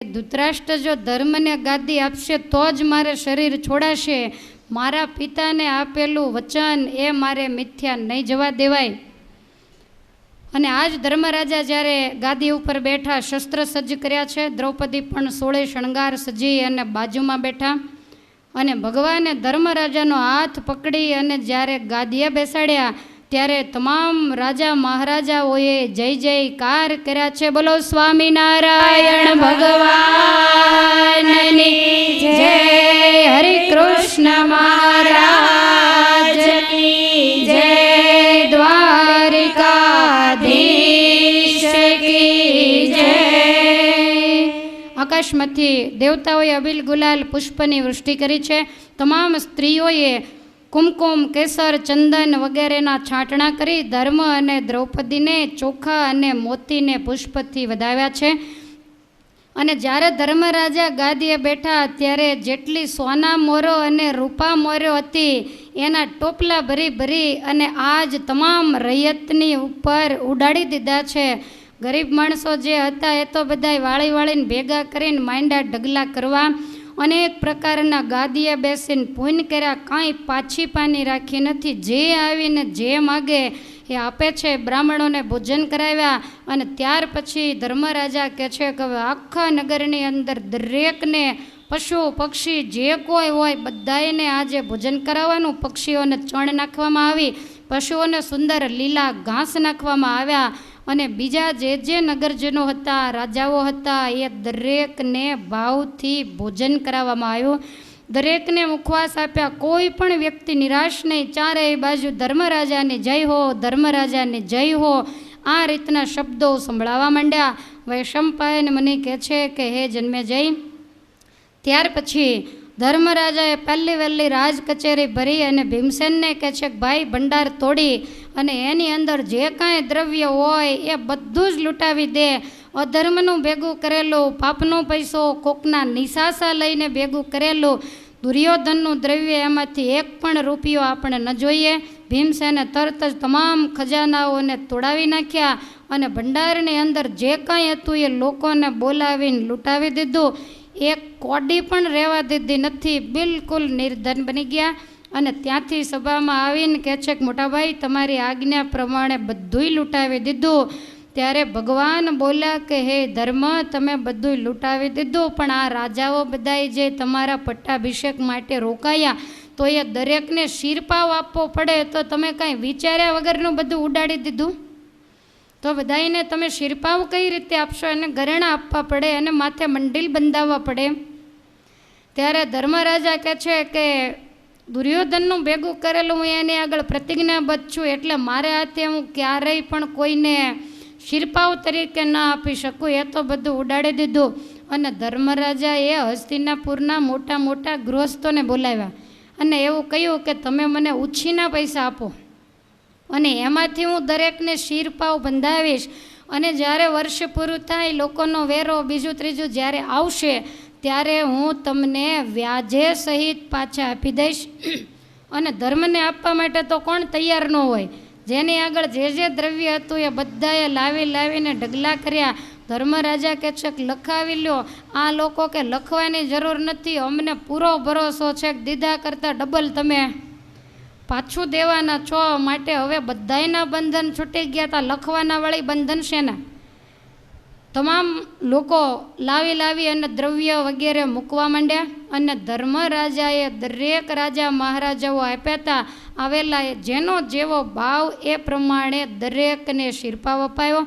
ધૃતરાષ્ટ્ર જો ધર્મને ગાદી આપશે તો જ મારે શરીર છોડાશે. મારા પિતાને આપેલું વચન એ મારે મિથ્યા નહીં જવા દેવાય. અને આજ ધર્મરાજા જ્યારે ગાદી ઉપર બેઠા, શસ્ત્ર સજ્જ કર્યા છે, દ્રૌપદી પણ 16 શણગાર સજી અને બાજુમાં બેઠા. અને ભગવાને ધર્મરાજાનો હાથ પકડી અને જ્યારે ગાદીએ બેસાડ્યા ત્યારે તમામ રાજા મહારાજાઓએ જય જયકાર કર્યા છે. બોલો સ્વામિનારાયણ ભગવાનની જય. હરે કૃષ્ણ મહારાજની જય. દ્વારિકાધીશ કી જય. આકાશમાંથી દેવતાઓએ અબિલ ગુલાલ પુષ્પની વૃષ્ટિ કરી છે. તમામ સ્ત્રીઓએ કુમકુમ, કેસર, ચંદન વગેરેના છાંટણા કરી ધર્મ અને દ્રૌપદીને ચોખા અને મોતીને પુષ્પથી વધાવ્યા છે. અને જ્યારે ધર્મરાજા ગાદીએ બેઠા ત્યારે જેટલી સોના મોરો અને રૂપા મોરો હતી એના ટોપલા ભરી ભરી અને આજ તમામ રૈયતની ઉપર ઉડાડી દીધા છે. ગરીબ માણસો જે હતા એ તો બધાય વાળી વાળીને ભેગા કરીને માંડ્યા ઢગલા કરવા. અનેક પ્રકારના ગાદીએ બેસીને પૂન કર્યા, કાંઈ પાછી પાની રાખી નથી. જે આવીને જે માગે એ આપે છે. બ્રાહ્મણોને ભોજન કરાવ્યા. અને ત્યાર પછી ધર્મરાજા કહે છે કે હવે આખા નગરની અંદર દરેકને પશુ પક્ષી જે કોઈ હોય બધાને આજે ભોજન કરાવવાનું. પક્ષીઓને ચણ નાખવામાં આવી, પશુઓને સુંદર લીલા ઘાસ નાખવામાં આવ્યા. અને બીજા જે નગરજનો હતા, રાજાઓ હતા, એ દરેકને ભાવથી ભોજન કરાવવામાં આવ્યું. દરેકને મુખવાસ આપ્યા. કોઈ પણ વ્યક્તિ નિરાશ નહીં. ચારેય બાજુ ધર્મરાજાની જય હો, ધર્મરાજાની જય હો, આ રીતના શબ્દો સંભળાવા માંડ્યા. વૈશંપાયન મુનિ કહે છે કે હે જન્મે જય. ત્યાર પછી ધર્મરાજાએ પહેલી વહેલી રાજ કચેરી ભરી અને ભીમસેનને કહે છે કે ભાઈ ભંડાર તોડી અને એની અંદર જે કાંઈ દ્રવ્ય હોય એ બધું જ લૂંટાવી દે. અધર્મનું ભેગું કરેલું, પાપનો પૈસો, કોકના નિશાસા લઈને ભેગું કરેલું દુર્યોધનનું દ્રવ્ય, એમાંથી એક પણ રૂપિયો આપણે ન જોઈએ. ભીમસેને તરત જ તમામ ખજાનાઓને તોડાવી નાખ્યા અને ભંડારની અંદર જે કાંઈ હતું એ લોકોને બોલાવીને લૂંટાવી દીધું. એક કોડી પણ રહેવા દીધી નથી. બિલકુલ નિર્ધન બની ગયા. અને ત્યાંથી સભામાં આવીને કહે છે કે મોટાભાઈ તમારી આજ્ઞા પ્રમાણે બધુંય લૂંટાવી દીધું. ત્યારે ભગવાન બોલ્યા કે હે ધર્મ, તમે બધુંય લૂંટાવી દીધું, પણ આ રાજાઓ બધાય જે તમારા પટ્ટાભિષેક માટે રોકાયા તો એ દરેકને શિરપાવ આપવો પડે, તો તમે કાંઈ વિચાર્યા વગરનું બધું ઉડાડી દીધું. તો બધાઈને તમે શિરપાવ કઈ રીતે આપશો? એને ઘરેણાં આપવા પડે અને માથે મંડિલ બંધાવવા પડે. ત્યારે ધર્મરાજા કહે છે કે દુર્યોધનનું ભેગું કરેલું હું એની આગળ પ્રતિજ્ઞાબદ્ધ છું, એટલે મારે હાથે હું ક્યારેય પણ કોઈને શિરપાવ તરીકે ના આપી શકું. એ તો બધું ઉડાડી દીધું. અને ધર્મરાજાએ હસ્તિનાપુરના મોટા મોટા ગૃહસ્થોને બોલાવ્યા અને એવું કહ્યું કે તમે મને ઉછીના પૈસા આપો અને એમાંથી હું દરેકને શિરપાવ બંધાવીશ. અને જ્યારે વર્ષ પૂરું થાય, લોકોનો વેરો બીજું ત્રીજું જ્યારે આવશે ત્યારે હું તમને વ્યાજે સહિત પાછા આપી દઈશ. અને ધર્મને આપવા માટે તો કોણ તૈયાર ન હોય? જેની આગળ જે દ્રવ્ય હતું એ બધાએ લાવીને ઢગલા કર્યા. ધર્મરાજા કહે છે કે લખાવી લ્યો. આ લોકો કે લખવાની જરૂર નથી, અમને પૂરો ભરોસો છે કે દીધા કરતાં ડબલ તમે પાછું દેવાના છો. માટે હવે બધાયના બંધન છૂટી ગયા હતા. લખવાના વાળી બંધન શેના? તમામ લોકો લાવી અને દ્રવ્ય વગેરે મૂકવા માંડ્યા. અને ધર્મરાજાએ દરેક રાજા મહારાજાઓ આપ્યા હતા આવેલા જેનો જેવો ભાવ એ પ્રમાણે દરેકને શિરપાવ અપાયો.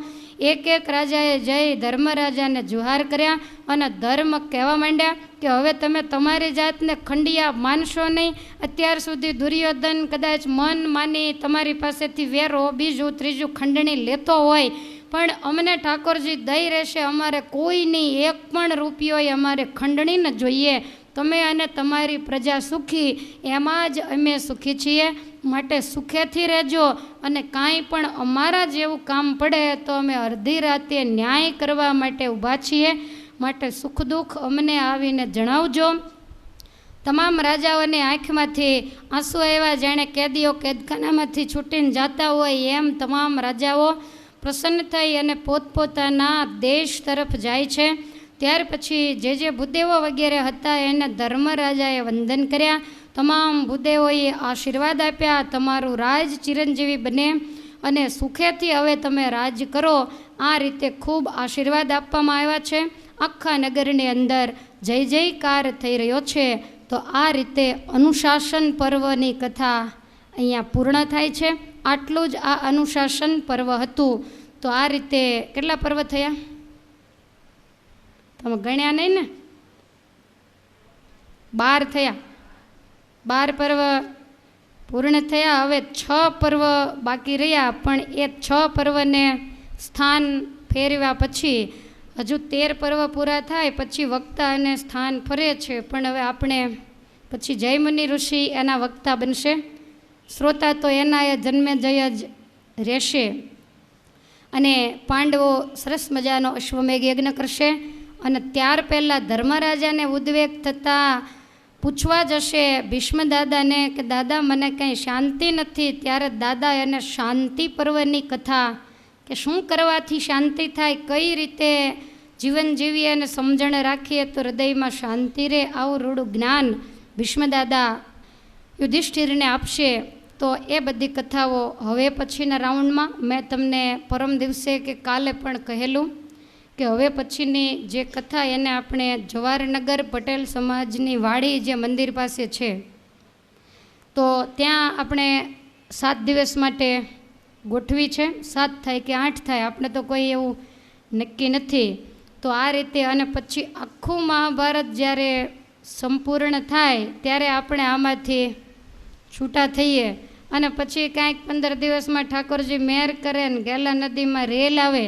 એક એક રાજાએ જઈ ધર્મરાજાને જુહાર કર્યા અને ધર્મ કહેવા માંડ્યા કે હવે તમે તમારી જાતને ખંડિયા માનશો નહીં. અત્યાર સુધી દુર્યોધન કદાચ મન માની તમારી પાસેથી વેરો બીજું ત્રીજું ખંડણી લેતો હોય, પણ અમને ઠાકોરજી દઈ રહેશે. અમારે કોઈની એક પણ રૂપિયો અમારે ખંડણી ન જોઈએ. તમે અને તમારી પ્રજા સુખી, એમાં જ અમે સુખી છીએ. માટે સુખેથી રહેજો. અને કાંઈ પણ અમારા જેવું કામ પડે તો અમે અડધી રાતે ન્યાય કરવા માટે ઊભા છીએ. માટે સુખ દુઃખ અમને આવીને જણાવજો. તમામ રાજાઓની આંખમાંથી આંસુ આવ્યા. જાણે કેદીઓ કેદખાનામાંથી છૂટીને જતા હોય એમ તમામ રાજાઓ પ્રસન્ન થઈ અને પોતપોતાના દેશ તરફ જાય છે. ત્યાર પછી જે ભૂદેવો વગેરે હતા એને ધર્મરાજાએ વંદન કર્યા. તમામ ભૂદેવોએ આશીર્વાદ આપ્યા, તમારું રાજ ચિરંજીવી બને અને સુખેથી હવે તમે રાજ કરો. આ રીતે ખૂબ આશીર્વાદ આપવામાં આવ્યા છે. આખા નગરની અંદર જય જયકાર થઈ રહ્યો છે. તો આ રીતે અનુશાસન પર્વની કથા અહીંયા પૂર્ણ થાય છે. આટલું જ આ અનુશાસન પર્વ હતું. તો આ રીતે કેટલા પર્વ થયા? તમે ગણ્યા નહીં ને? 12 થયા. 12 પર્વ પૂર્ણ થયા. હવે 6 પર્વ બાકી રહ્યા, પણ એ 6 પર્વને સ્થાન ફેરવ્યા પછી હજુ 13 પર્વ પૂરા થાય પછી વક્તા અને સ્થાન ફરે છે. પણ હવે આપણે પછી જયમુનિ ઋષિ એના વક્તા બનશે, શ્રોતા તો એના એ જન્મે જય જ રહેશે. અને પાંડવો સરસ મજાનો અશ્વમેઘ યજ્ઞ કરશે. અને ત્યાર પહેલાં ધર્મરાજાને ઉદ્વેગ થતાં પૂછવા જશે ભીષ્મ દાદાને કે દાદા મને કંઈ શાંતિ નથી. ત્યારે દાદા એને શાંતિ પર્વની કથા કે શું કરવાથી શાંતિ થાય, કઈ રીતે જીવન જીવીએ અને સમજણ રાખીએ તો હૃદયમાં શાંતિ રહે, આવું રૂડું જ્ઞાન ભીષ્મ દાદા યુધિષ્ઠિરને આપશે. તો એ બધી કથાઓ હવે પછીના રાઉન્ડમાં મેં તમને પરમ દિવસે કે કાલે પણ કહેલું કે હવે પછીની જે કથા એને આપણે જવાહરનગર પટેલ સમાજની વાડી જે મંદિર પાસે છે તો ત્યાં આપણે 7 દિવસ માટે ગોઠવી છે. 7 થાય કે 8 થાય આપણે તો કોઈ એવું નક્કી નથી. તો આ રીતે અને પછી આખું મહાભારત જ્યારે સંપૂર્ણ થાય ત્યારે આપણે આમાંથી છૂટા થઈએ અને પછી કાંઈક 15 દિવસમાં ઠાકોરજી મહેર કરે ને ગેલા નદીમાં રેલ આવે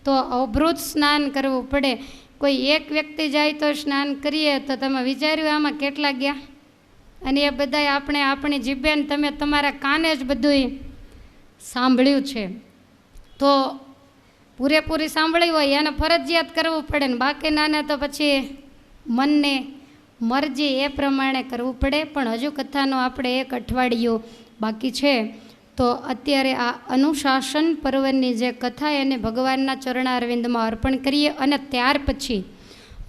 તો અવભૃત સ્નાન કરવું પડે. કોઈ એક વ્યક્તિ જાય તો સ્નાન કરીએ તો તમે વિચાર્યું આમાં કેટલા ગયા? અને એ બધાય આપણે આપણી જીભેન તમે તમારા કાને જ બધું સાંભળ્યું છે. તો પૂરેપૂરી સાંભળી હોય એને ફરજિયાત કરવું પડે ને બાકીનાને તો પછી મનને મરજી એ પ્રમાણે કરવું પડે. પણ હજુ કથાનો આપણે 1 અઠવાડિયું બાકી છે. તો અત્યારે આ અનુશાસન પર્વની જે કથા એને ભગવાનના ચરણારવિંદમાં અર્પણ કરીએ. અને ત્યાર પછી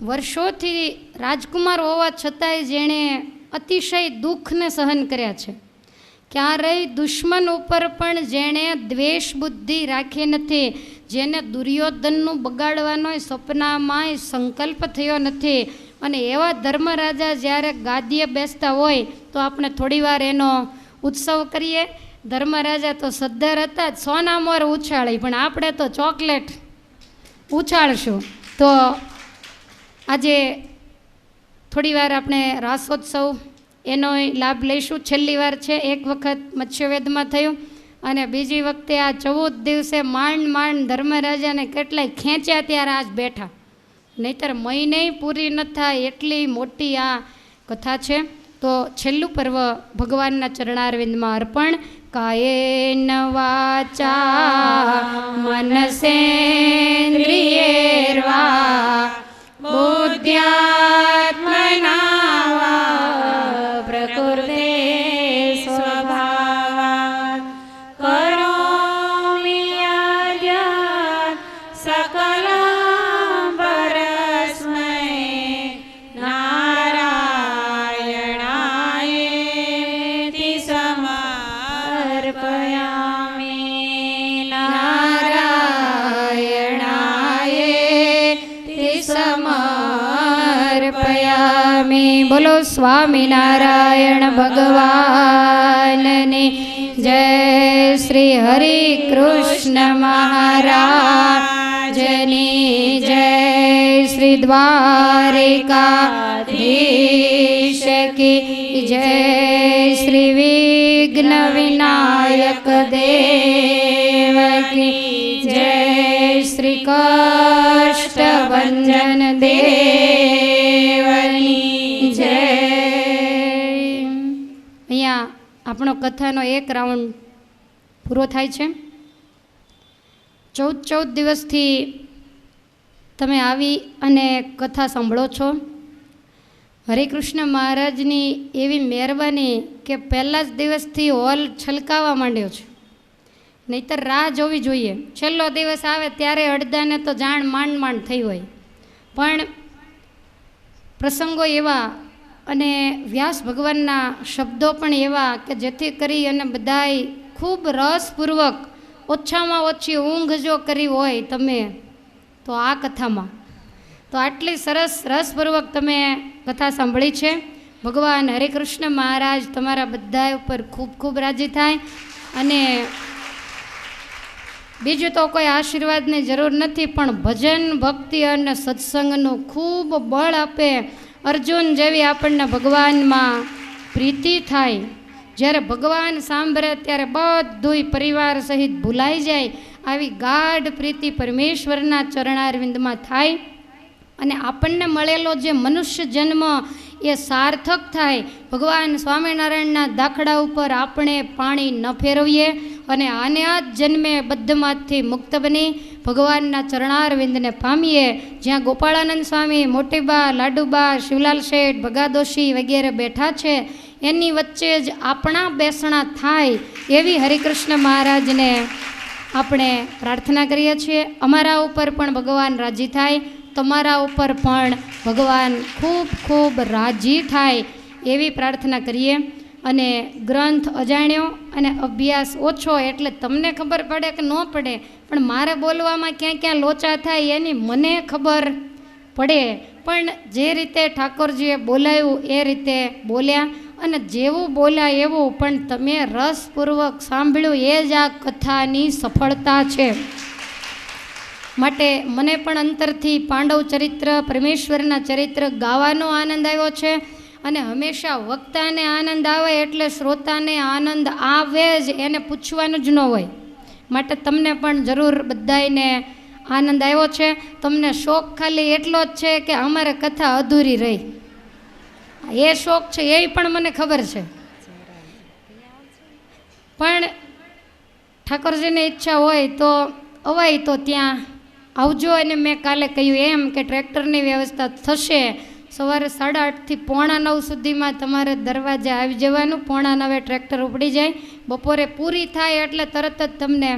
વર્ષોથી રાજકુમાર હોવા છતાંય જેણે અતિશય દુઃખને સહન કર્યા છે, ક્યારેય દુશ્મન ઉપર પણ જેણે દ્વેષ બુદ્ધિ રાખી નથી, જેને દુર્યોધનનું બગાડવાનો સપનામાંય સંકલ્પ થયો નથી. અને એવા ધર્મરાજા જ્યારે ગાદીએ બેસતા હોય તો આપણે થોડીવાર એનો ઉત્સવ કરીએ. ધર્મરાજા તો સદ્ધર હતા જ, સોનામોર ઉછાળી, પણ આપણે તો ચોકલેટ ઉછાળશું. તો આજે થોડીવાર આપણે રાસોત્સવ એનો લાભ લઈશું. છેલ્લી વાર છે, એક વખત મત્સ્યવેદમાં થયું અને બીજી વખતે આ 14 દિવસે માંડ ધર્મરાજાને કેટલાય ખેંચ્યા ત્યારે આજ બેઠા, નહીતર મહિને પૂરી ન થાય એટલી મોટી આ કથા છે. તો છેલ્લું પર્વ ભગવાનના ચરણારવિંદમાં અર્પણ. કાયેન વાચા મનસેન્દ્રિયેર્વા બુદ્ધ્યાત્મના વા પ્રકૃતે સ્વભાવાત્ કરોમિ યદ્યત સકલં પરસ્મૈ નારાયણાયેતિ સમર્પયામિ. નારાયણાયેતિ સમર્પયામિ. બોલો સ્વામિનારાયણ ભગવાનની જય. શ્રી હરિ કૃષ્ણ મહારાજની જય. શ્રી દ્વારિકાધીશ કી જય. શ્રી વિઘ્ન વિનાયક દેવ કી જય. શ્રી કષ્ટભંજન દેવની જય. અહીંયા આપણો કથાનો 1 રાઉન્ડ પૂરો થાય છે. 14 દિવસથી તમે આવી અને કથા સાંભળો છો. હરિકૃષ્ણ મહારાજની એવી મહેરબાની કે પહેલા જ દિવસથી હોલ છલકાવા માંડ્યો છે, નહીતર રાહ જોવી જોઈએ. છેલ્લો દિવસ આવે ત્યારે અડધાને તો જાણ માંડ થઈ હોય, પણ પ્રસંગો એવા અને વ્યાસ ભગવાનના શબ્દો પણ એવા કે જેથી કરી અને બધાય ખૂબ રસપૂર્વક ઓછામાં ઓછી ઊંઘ જો કરી હોય તમે તો આ કથામાં, તો આટલી સરસ રસપૂર્વક તમે કથા સાંભળી છે. ભગવાન હરિકૃષ્ણ મહારાજ તમારા બધા ઉપર ખૂબ ખૂબ રાજી થાય. અને બીજું તો કોઈ આશીર્વાદની જરૂર નથી, પણ ભજન ભક્તિ અને સત્સંગનું ખૂબ બળ આપે. અર્જુન જેવી આપણને ભગવાનમાં પ્રીતિ થાય. જ્યારે ભગવાન સાંભળે ત્યારે બધુંય પરિવાર સહિત ભૂલાઈ જાય. આવી ગાઢ પ્રીતિ પરમેશ્વરના ચરણારવિંદમાં થાય અને આપણને મળેલો જે મનુષ્ય જન્મ એ સાર્થક થાય. ભગવાન સ્વામિનારાયણના દાખલા ઉપર આપણે પાણી ન ફેરવીએ અને આને આ જન્મે બધમાંથી મુક્ત બની ભગવાનના ચરણારવિંદને પામીએ. જ્યાં ગોપાળાનંદ સ્વામી, મોટીબા, લાડુબા, શિવલાલ શેઠ, ભગાદોશી વગેરે બેઠા છે એની વચ્ચે જ આપણા બેસણા થાય એવી હરિકૃષ્ણ મહારાજને આપણે પ્રાર્થના કરીએ છીએ. અમારા ઉપર પણ ભગવાન રાજી થાય, તમારા ઉપર પણ ભગવાન ખૂબ ખૂબ રાજી થાય એવી પ્રાર્થના કરીએ. અને ગ્રંથ અજાણ્યો અને અભ્યાસ ઓછો એટલે તમને ખબર પડે કે ન પડે, પણ મારે બોલવામાં ક્યાં ક્યાં લોચા થાય એની મને ખબર પડે. પણ જે રીતે ઠાકોરજીએ બોલાવ્યું એ રીતે બોલ્યા અને જેવું બોલ્યા એવું, પણ તમે રસપૂર્વક સાંભળ્યું એ જ આ કથાની સફળતા છે. માટે મને પણ અંતરથી પાંડવ ચરિત્ર, પરમેશ્વરના ચરિત્ર ગાવાનો આનંદ આવ્યો છે. અને હંમેશા વક્તાને આનંદ આવે એટલે શ્રોતાને આનંદ આવે જ, એને પૂછવાનું જ ન હોય. માટે તમને પણ જરૂર બધાને આનંદ આવ્યો છે. તમને શોખ ખાલી એટલો જ છે કે અમારે કથા અધૂરી રહી, એ શોખ છે એ પણ મને ખબર છે. પણ ઠાકોરજીની ઈચ્છા હોય તો અવાય તો ત્યાં આવજો. અને મેં કાલે કહ્યું એમ કે ટ્રેક્ટરની વ્યવસ્થા થશે. સવારે 8:30 થી 8:45 સુધીમાં તમારે દરવાજે આવી જવાનું. 8:45 ટ્રેક્ટર ઉપડી જાય. બપોરે પૂરી થાય એટલે તરત જ તમને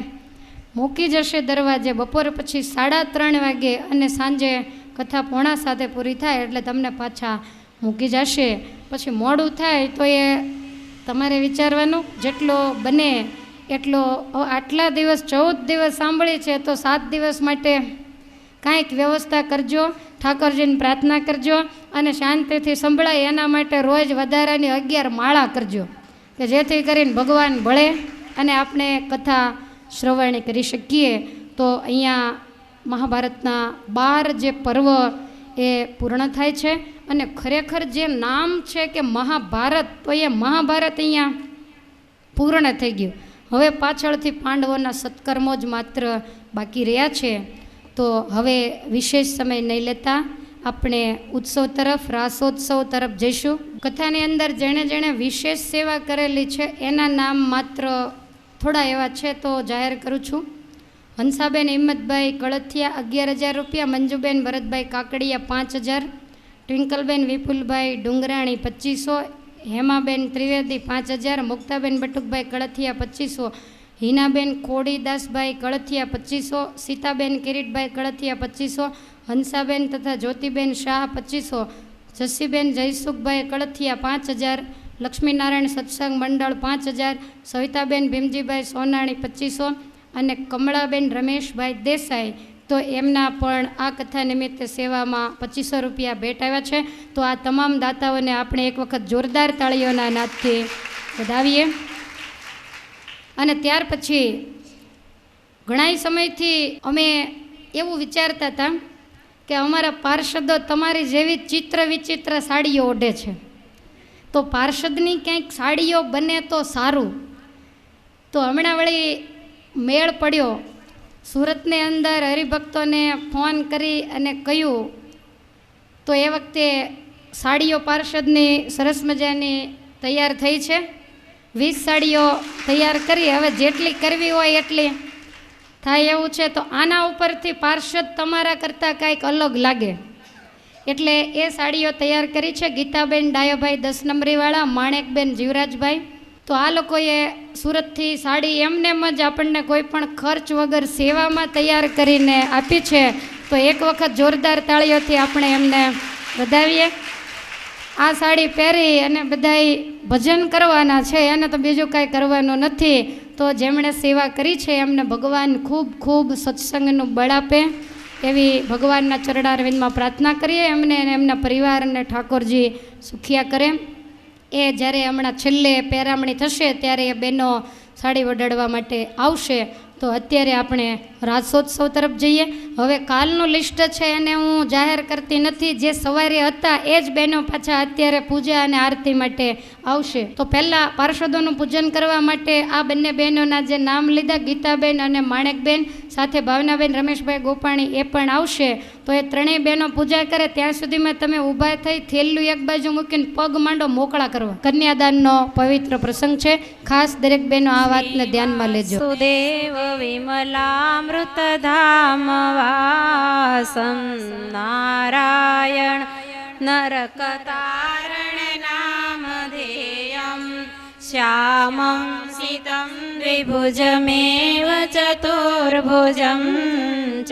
મૂકી જશે દરવાજે. બપોરે પછી 3:30 વાગે અને સાંજે કથા 6:45 પૂરી થાય એટલે તમને પાછા મૂકી જશે. પછી મોડું થાય તો એ તમારે વિચારવાનું, જેટલો બને એટલો. આટલા દિવસ 14 દિવસ સાંભળી છે તો 7 દિવસ માટે કાંઈક વ્યવસ્થા કરજો, ઠાકોરજીને પ્રાર્થના કરજો અને શાંતિથી સંભળાય એના માટે રોજ વધારાની 11 માળા કરજો કે જેથી કરીને ભગવાન ભળે અને આપણે કથા શ્રવણી કરી શકીએ. તો અહીંયા મહાભારતના 12 જે પર્વ એ પૂર્ણ થાય છે. અને ખરેખર જે નામ છે કે મહાભારત, તો એ મહાભારત અહીંયા પૂર્ણ થઈ ગયું. હવે પાછળથી પાંડવોના સત્કર્મો જ માત્ર બાકી રહ્યા છે. તો હવે વિશેષ સમય નહીં લેતા આપણે ઉત્સવ તરફ, રાસોત્સવ તરફ જઈશું. કથાની અંદર જેણે જેણે વિશેષ સેવા કરેલી છે એના નામ માત્ર થોડા એવા છે તો જાહેર કરું છું. હંસાબેન હિંમતભાઈ કળથિયા 11,000 રૂપિયા, મંજુબેન ભરતભાઈ કાકડિયા 5,000, ટ્વિંકલબેન વિપુલભાઈ ડુંગરાણી 2500, હેમાબેન ત્રિવેદી 5,000, મુક્તાબેન બટુકભાઈ કળથિયા 2500, હિનાબેન ખોડીદાસભાઈ કળથિયા 2500, સીતાબેન કિરીટભાઈ કળથિયા 2500, હંસાબેન તથા જ્યોતિબેન શાહ 2500, જસીબેન જયસુખભાઈ કળથિયા 5,000, લક્ષ્મીનારાયણ સત્સંગ મંડળ 5,000, સવિતાબેન ભીમજીભાઈ સોનાણી 2500 અને કમળાબેન રમેશભાઈ દેસાઈ. તો એમના પણ આ કથા નિમિત્તે સેવામાં 2500 રૂપિયા ભેટ આવ્યા છે. તો આ તમામ દાતાઓને આપણે એક વખત જોરદાર તાળીઓના નાદથી વધાવીએ. અને ત્યાર પછી ઘણા સમયથી અમે એવું વિચારતા હતા કે અમારા પાર્ષદો તમારી જેવી ચિત્ર વિચિત્ર સાડીઓ ઓઢે છે, તો પાર્ષદની ક્યાંક સાડીઓ બને તો સારું. તો હમણાં વળી મેળ પડ્યો. સુરતની અંદર હરિભક્તોને ફોન કરી અને કહ્યું તો એ વખતે સાડીઓ પાર્ષદની સરસ મજાની તૈયાર થઈ છે. 20 સાડીઓ તૈયાર કરી, હવે જેટલી કરવી હોય એટલી થાય એવું છે. તો આના ઉપરથી પાર્ષદ તમારા કરતાં કાંઈક અલગ લાગે એટલે એ સાડીઓ તૈયાર કરી છે. ગીતાબેન ડાયાભાઈ 10 નંબરીવાળા, માણેકબેન જીવરાજભાઈ. તો આ લોકોએ સુરતથી સાડી એમનેમ જ આપણને કોઈ પણ ખર્ચ વગર સેવામાં તૈયાર કરીને આપી છે. તો એક વખત જોરદાર તાળીઓથી આપણે એમને વધાવીએ. આ સાડી પહેરી અને બધાય ભજન કરવાના છે, એને તો બીજું કાંઈ કરવાનું નથી. તો જેમણે સેવા કરી છે એમને ભગવાન ખૂબ ખૂબ સત્સંગનું બળ આપે એવી ભગવાનના ચરણારવિંદમાં પ્રાર્થના કરીએ. એમને અને એમના પરિવારને ઠાકોરજી સુખિયા કરે. એ જ્યારે હમણાં છેલ્લે પહેરામણી થશે ત્યારે એ બહેનો સાડી વડાડવા માટે આવશે. તો અત્યારે આપણે રાસોત્સવ તરફ જઈએ. હવે કાલનું લિસ્ટ છે એને હું જાહેર કરતી નથી. જે સવારે હતા એ જ બહેનો પાછા અત્યારે પૂજા અને આરતી માટે આવશે. તો પહેલાં પાર્ષદોનું પૂજન કરવા માટે આ બંને બહેનોના જે નામ લીધા, ગીતાબેન અને માણેકબેન, સાથે ભાવનાબેન, રમેશભાઈ ગોપાણી, એ પણ આવશે. તો એ ત્રણેય બહેનો પૂજા કરે ત્યાં સુધીમાં તમે ઊભા થઈ થેલું એક બાજુ મૂકીને પગ માંડો મોકળા કરવા. કન્યાદાનનો પવિત્ર પ્રસંગ છે. ખાસ દરેક બહેનો આ વાતને ધ્યાનમાં લેજો. સુદેવ વિમલામૃતધામ વાસમ નારાયણ નરકતારણ નામધેયમ શ્યામં સિતં દ્વિભુજમેવ ચતુર્ભુજં ચ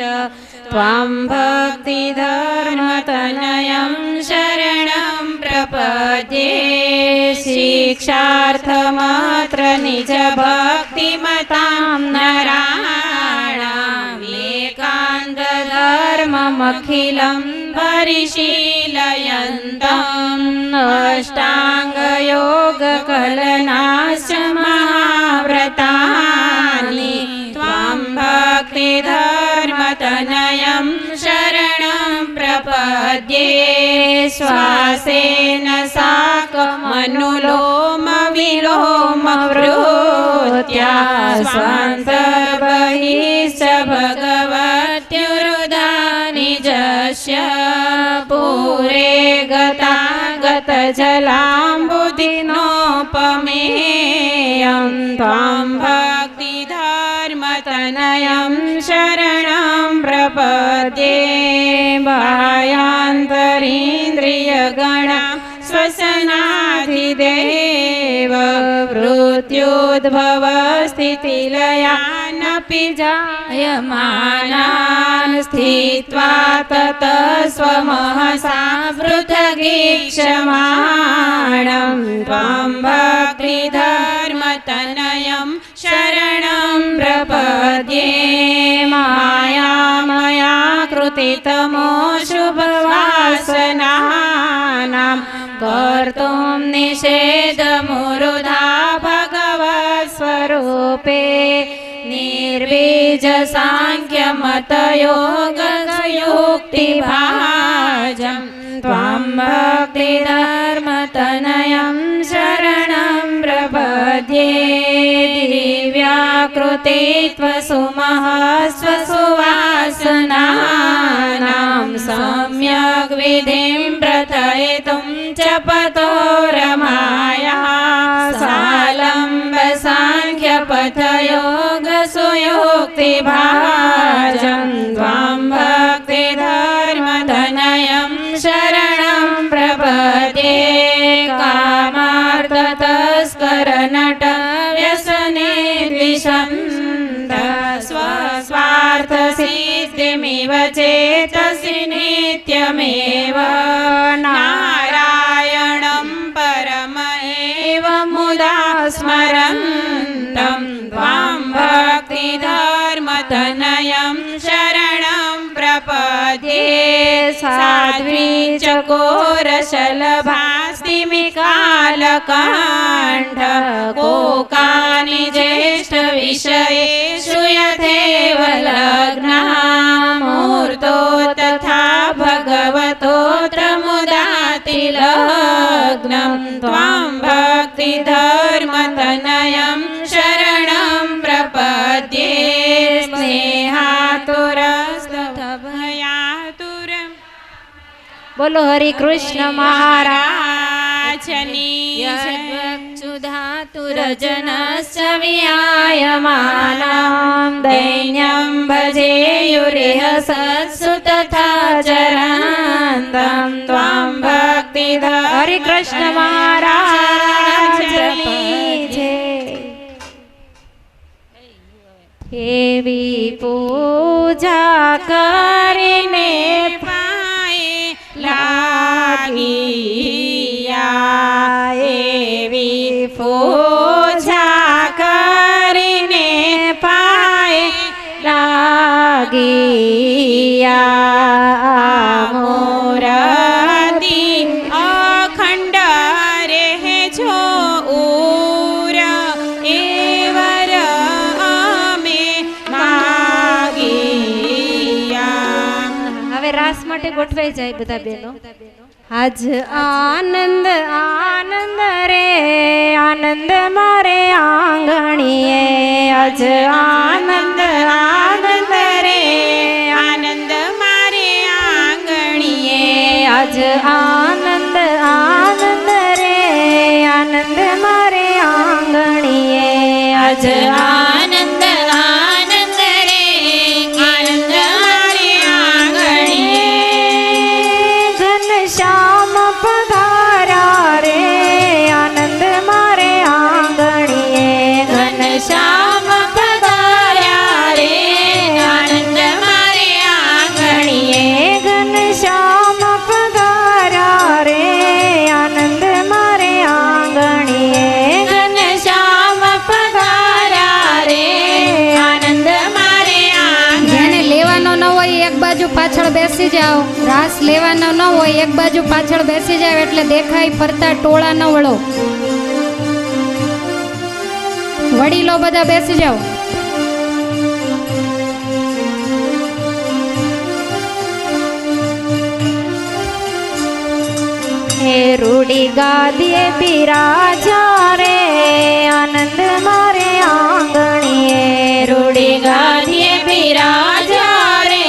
ત્વાં ભક્તિધર્મતનયં શરણં પ્રપદ્યે શિક્ષાર્થમાત્ર નિજ ભક્તિમતાં નરાણાં એકાંતધર્મમખિલં પરિશીલયन्तम् અષ્ટાંગયોગકલનાશ્ચ મહાવ્રતાનિ ત્વાં ભક્તિધર્મતનયં શરણં પ્રપદ્યે શ્વાસેન સાકમનુલોમ વિલોમ વૃત્યા સ્વાંતર્બહિશ્ચ ભગવત્યુરુધાનિ જસ્ય પૂરે ગતાગત જલાંબુધિનોપમેયં ત્વાં ભક્તિધર્મતનયં શરણં પ્રપદ્યે બાહ્યાંતરીન્દ્રિયગણા શ્વસનાધિદેવ મૃત્યુદ્ભવ સ્થિતિલયાનપि જાયમાનાન સ્થિત્વા તત સ્વમહસા પૃથગીક્ષમાણં ત્વાં ભક્તિધર્મતનયં શરણં પ્રપદ્યે માયામયા કૃતિતમો શુભવાસનાનાં કર્તું નિષેધમુરુધા ભગવત સ્વરૂપે નિર્બીજ સાંખ્યમતયોગયુક્તિભાજં ત્વાં ભક્તિધર્મતનયં શરણં પ્રપદ્યે દિવ્યાકૃતિત્વસુમહસ્વસુવાસનાનાં સમ્યગ્ વિધિં પ્રથયિતું ચ પતો રમાયા સાલંબ સાંખ્યપથયોગસુયુક્તિભાજં ત્વાં ભક્તિધર્મતનયં શરણં પ્રપદ્યે કામાર્થતસ્કરનટ વ્યસને દ્વિષન્ત સ્વસ્વાર્થસિદ્ધિમિવ ચેતસि નિત્યમેવ નારાયણં પરમએવ મુદા સ્મરન્तं ત્વાં ભક્તિધર્મતનયં શરણં પ્રપદ્યે સાધ્વી ચકોરશલભાસ્તિમિકાલકંઠ કોકાનિ જ્યેષ્ઠ વિષયેષુ યથેવ લગ્ના મૂર્તો તથા ભગવતોત્ર મુદાતિ લગ્नं ત્વાં ભક્તિધર્મતનયં શરણં પ્રપદ્યે સ્નેહાતુરસ્તભયાતુર. બોલો હરિ કૃષ્ણ મહારાજની યદ્વક્ષુધાતુરજનશ્ચ વિહાયમાનાં દૈન્યં ભજેયુરિહ સત્સુ તથા ચરન્तं ત્વાં ભક્તિધર્મતનયં હરિ કૃષ્ણ મહારાજની જય. એવી પૂજા કરીને પાએ લાગી ગોઠવાઈ જાય બધા બહેનો. આજ આનંદ આનંદ રે આનંદ મારે આંગણીએ, આજ આનંદ આનંદ રે આનંદ મારે આંગણીએ, આજ આનંદ આનંદ રે આનંદ મારે આંગણીએ, આજ આનંદ આનંદ રે આનંદ મારે આંગણીએ, ઘનશ્યામ પધાર્યા રે આનંદ મારે આંગણીએ, ઘનશ્યામ પધાર્યા રે આનંદ મારે આંગણીએ, ઘનશ્યામ પધાર્યા રે આનંદ મારે આંગણીએ, ઘનશ્યામ પધાર્યા રે આનંદ મારે આંગણીએ. જેને લેવાનો ન હોય એક બાજુ પાછળ બેસી જાઓ, રાસ લેવાનો ન હોય એક બાજુ પાછળ બેસી જાવ એટલે દેખાય ફરતા ટોળા ન વળો. વડીલો બધા બેસી જાઓ. હે રૂડી ગાદીએ બિરાજા રે આનંદ મારે આંગણીએ, રૂડી ગાદીએ બિરાજા રે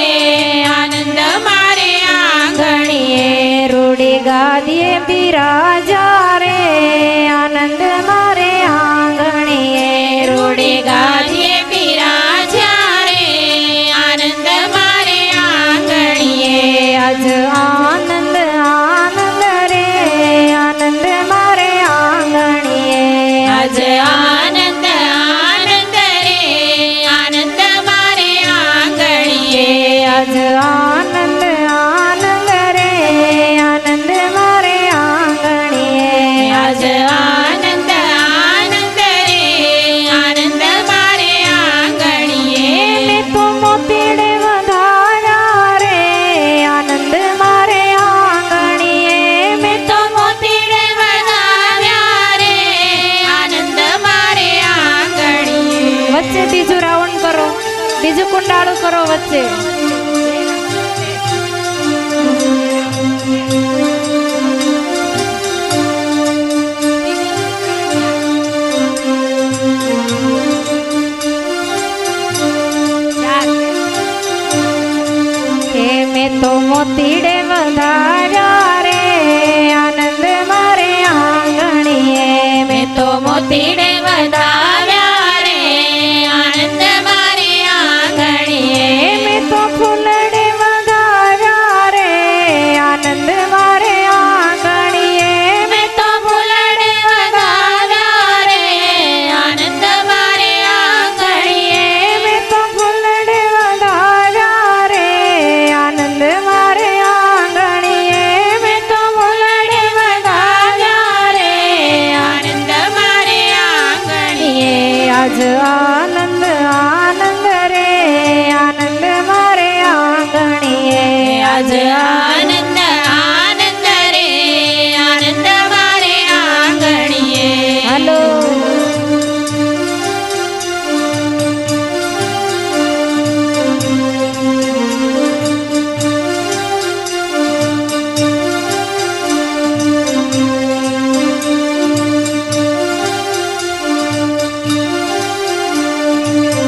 આનંદ મારે આંગણીએ, રૂડી ગાદીએ બિરાજા રે આનંદ મારે આંગણીએ, રૂડી ગાદીએ બિરાજા રે આનંદ મારે આંગણીએ, આજ આનંદ આનંદ રે આનંદ મારે આંગણીએ, આજ આનંદ આનંદ રે આનંદ મારે આંગણીએ, આજ આનંદ આનંદ રે આનંદ મારે આંગણીએ, આજ આનંદ આનંદ રે આનંદ મારે આંગણીએ, મેં તો મોતીડે વધાર્યા રે આનંદ મારે આંગણીએ, મેં તો મોતીડે વધાવ્યા રે આનંદ મારે આંગણીએ, વચ્ચે બીજું રાઉન્ડ કરો, બીજું કુંડાળું કરો વચ્ચે. હે મેં તો મોતીડે વધાર્યા રે આનંદ મારે આંગણીએ, મેં તો મોતીડે વધાવ્યા રે આનંદ મારે આંગણીએ, મેં તો ફૂલડે વધાર્યા રે આનંદ મારે આંગણીએ, મેં તો ફૂલડે વધાવ્યા રે આનંદ મારે આંગણીએ, મેં તો ફૂલડે વધાર્યા રે આનંદ મારે આંગણીએ, મેં તો ફૂલડે વધાવ્યા રે આનંદ મારે આંગણીએ, આજ આનંદ આનંદ રે આનંદ મારે આંગણીએ, આજ આનંદ આનંદ રે આનંદ મારે આંગણીએ. હલો.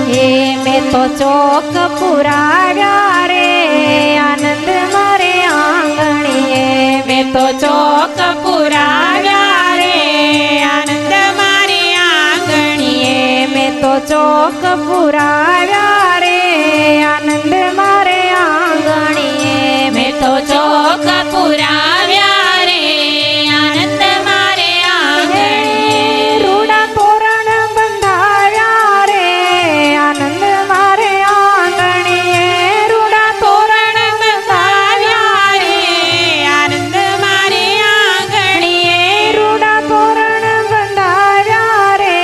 હે મેં તો ચોક પુરાવ્યા રે આનંદ મારે આંગણીએ, મેં તો ચોક પુરાવ્યા રે આનંદ મારે આંગણીએ, મેં તો ચોક પુરાવ્યા રે આનંદ મારે આંગણીએ, મેં તો ચોક પુરાવ્યા રે આનંદ મારે આંગણીએ, રૂડા તોરણ બંધાવ્યા રે આનંદ મારે આંગણીએ, રૂડા તોરણ બંધાવ્યા રે આનંદ મારે આંગણીએ, રૂડા તોરણ બંધાવ્યા રે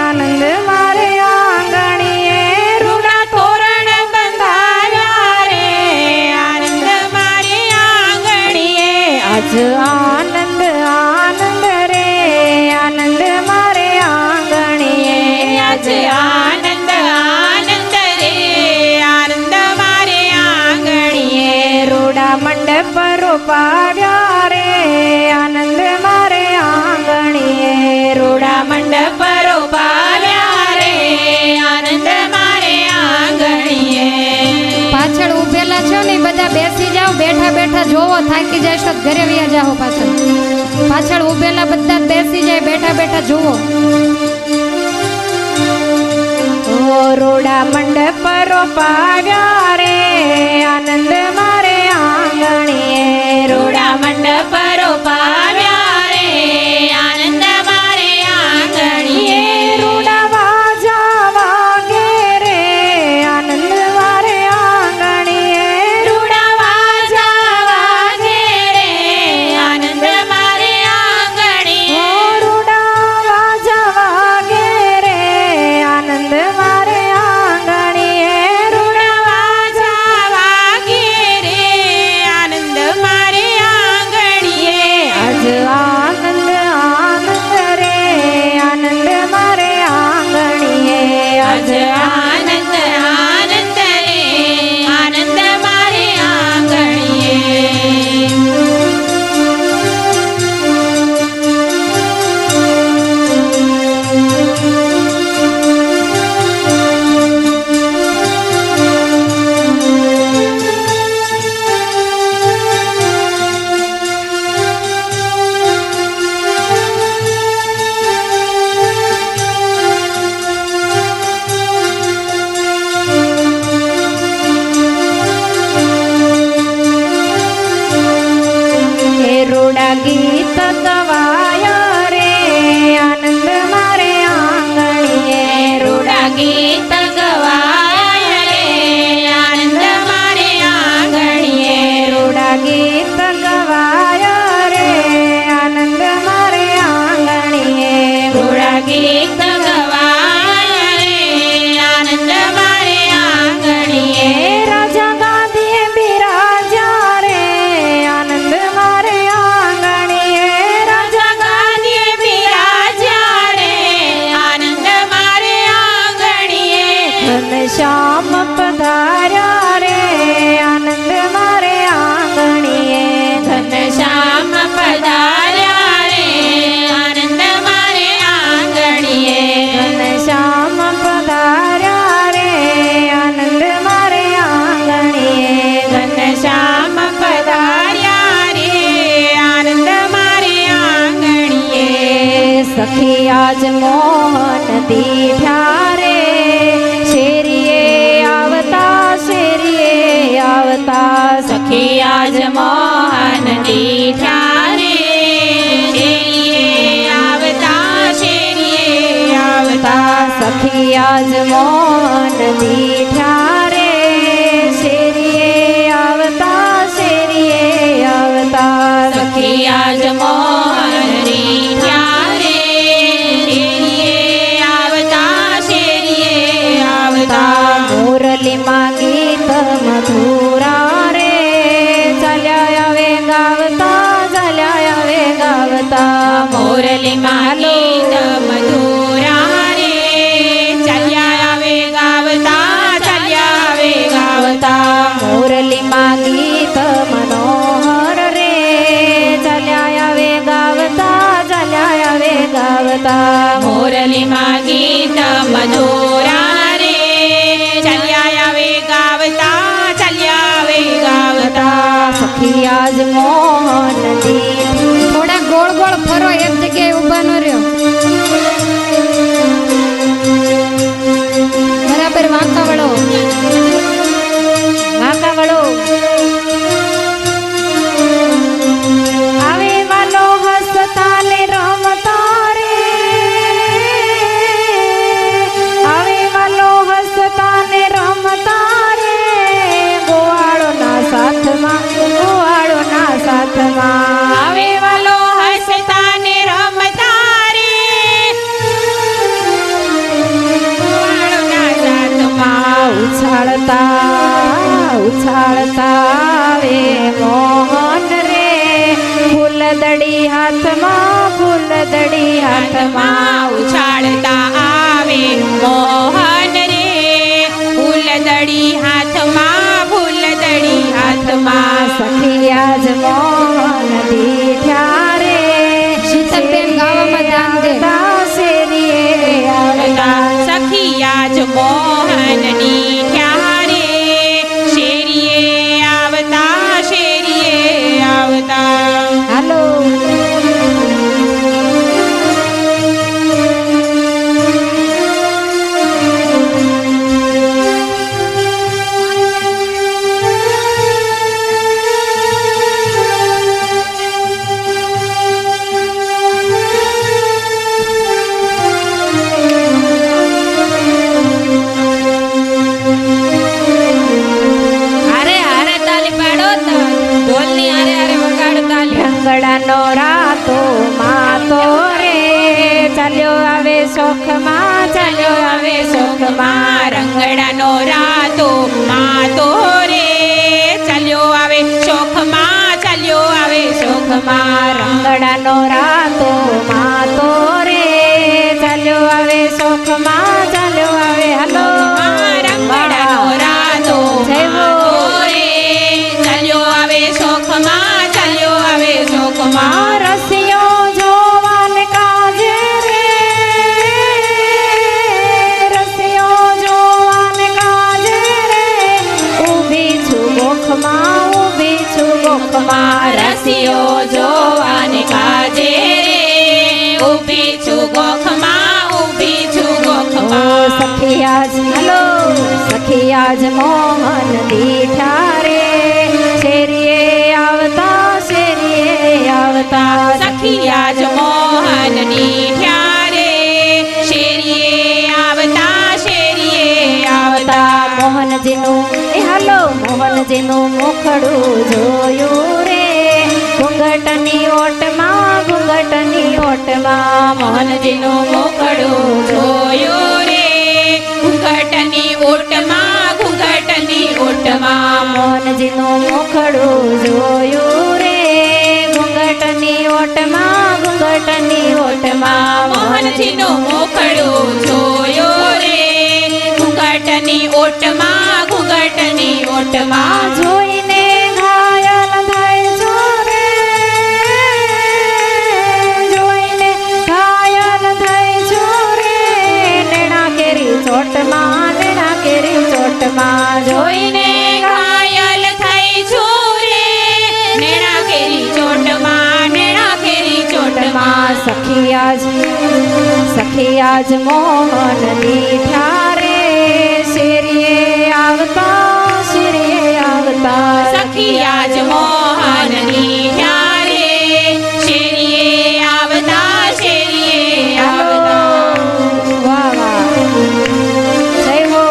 આનંદ મારે આંગણીએ, રૂડા તોરણ બંધાવ્યા રે આનંદ મારે આંગણીએ, આજ આનંદ આનંદ રે આનંદ મારે આંગણીએ, આજ આનંદ આનંદ રે આનંદ મારે આંગણીએ, રૂડા મંડપ પાવ્યા રે આનંદ મારે આંગણીએ રૂડા મંડપ રોપાવ્યા રે આનંદ મારે આંગણીએ. પાછળ ઊભેલા છો ને ઈ બધા બેસી જાઓ, બેઠા બેઠા જોવો, થાકી જશો તો ઘરે વયા જાઓ. પાછળ ઊભેલા બધા જ બેસી જાય, બેઠા બેઠા જોવો. રૂડા મંડપ રોપાવ્યા રે આનંદ મારે આંગણીએ રૂડા મંડપ રોપાવ્યા રે આનંદ મારે આંગણીએ. રૂડા વાજા વાગે રે આનંદ મારે આંગણીએ રૂડા વાજા વાગે રે આનંદ મારે આંગણીએ. રૂડા વાજા વાગે રે આનંદ મારે આંગણીએ રૂડા વાજા વાગે રે આનંદ મારે આંગણીએ. આજ આનંદ આનંદ રે આનંદ મારે આંગણીએ આજ આનંદ આનંદ રે આનંદ મારે આંગણીએ. રૂડા ગીત ગવાયા રે આનંદ મારે આંગણીએ રૂડા ગીત ગવાય રે આનંદ મારે આંગણીએ. રૂડા ગીત ગવાયા રે આનંદ મારે આંગણીએ રૂડા ગીત ગવાય રે આનંદ મારે આંગણીએ. રાજા ગાદીએ બિરાજ્યા રે આનંદ મારે આંગણીએ રાજા ગાદીએ બિરાજ્યા રે આનંદ મારે આંગણીએ. ઘનશ્યામ પધાર્યા રે આનંદ મારે આંગણીએ ઘનશ્યામ પધાર્યા રે આનંદ મારે આંગણીએ. ઘનશ્યામ પધાર્યા રે આનંદ મારે આંગણીએ ઘનશ્યામ પધાર્યા રે આનંદ મારે આંગણીએ. સખી આજ મોહન દીઠા રે શેરીએ આવતા સખી આજ મોહન દીઠા રે શેરીએ આવતા સખી આજ મોહન દીઠા રે શેરીએ આવતા સખી આજ મોહન દીઠા રે શેરીએ આવતા મુરલીમાં ગીત મધુરા રે ચાલ્યા આવે ગાવતા મોરલીમાં ગીત મધુરા રે ચાલ્યા આવે ગાવતા મુરલીમાં ગીત મનોહર રે ચાલ્યા આવે ગાવતા મોરલીમાં ગીત મધુરા રે ચાલ્યા આવે ગાવતા સખી આજ મોહન દીઠ થોડા ગોળ ગોળ ફરો, એક જગ્યાએ ઊભા ન રહ્યો. બરાબર વાંકા વળો. આવે વાલો હસતા ને રમતા રે આવે વાલો હસતા ને રમતા રે ગોવાળોના સાથમાં આવે વાલો હસતા ને રમતા રે ગોવાળોના સાથમાં ઉછાળતા આવે મોહન રે ફૂલદડી હાથમાં હાથમાં ઉછાળતા આવે મોહન રે ફૂલદડી હાથમાં સખિયા જ મોહન દીઠ્યા રે શીતલબેન ગાવામાં ધ્યાન દે. શેરીએ આવતા સખિયા જ મોહનની ઠ્યારે શેરીએ આવતા હાલો રંગડાનો રાતો માતો રે ચાલ્યો આવે શોખમાં ચાલ્યો આવે શોખમાં રંગડાનો રાતો માતો રે ચાલ્યો આવે શોખમાં ચાલ્યો આવે શોખમાં રંગડાનો રાતો માતો રે ચાલ્યો આવે શોખમાં ચાલ્યો આવે હાલો રંગડાનો રાતો માતો રે ચાલ્યો આવે શોખમાં ચાલ્યો આવે શોખમાં રસિયો જોવાન કાજે રે રસિયો જોવાન કાજે રે ઊભી છું ગોખમાં ઊભી છું ગોખમાં રસિયો જોવાને કાજે રે ઊભી છું ગોખમાં ઊભી છું ગોખમાં સખિયા જ હાલો સખિયા જ મોહન દીઠા રે શેરીએ આવતા સખિયા જ મોહનની ઠ્યારે શેરીએ આવતા મોહનજીનું એ હાલો મોહનજીનું મુખડું જોયું રે ઘૂંઘટની ઓટમાં મોહનજીનું મોકળું જોયું રે ઘૂંઘટની ઓટમાં મોહનજીનું મુખડું જોયું રે ઘૂંઘટની ઓટમાં મોહનજીનું મોકળું જોયું રે ઘૂંઘટની ઓટમાં જોઈને ઘાયલ થાય છો રે જોઈને ઘાયલ થાય છો રે નેણા કેરી ચોટમાં જોઈને ઘાયલ થઈ છું રે નેણા કેરી ચોટમાં સખિયા જ મોહન દીઠા રે શેરીએ આવતા સખિયા જ મોહનની ઠ્યારે શેરીએ આવતા વાહ વાહ જય હો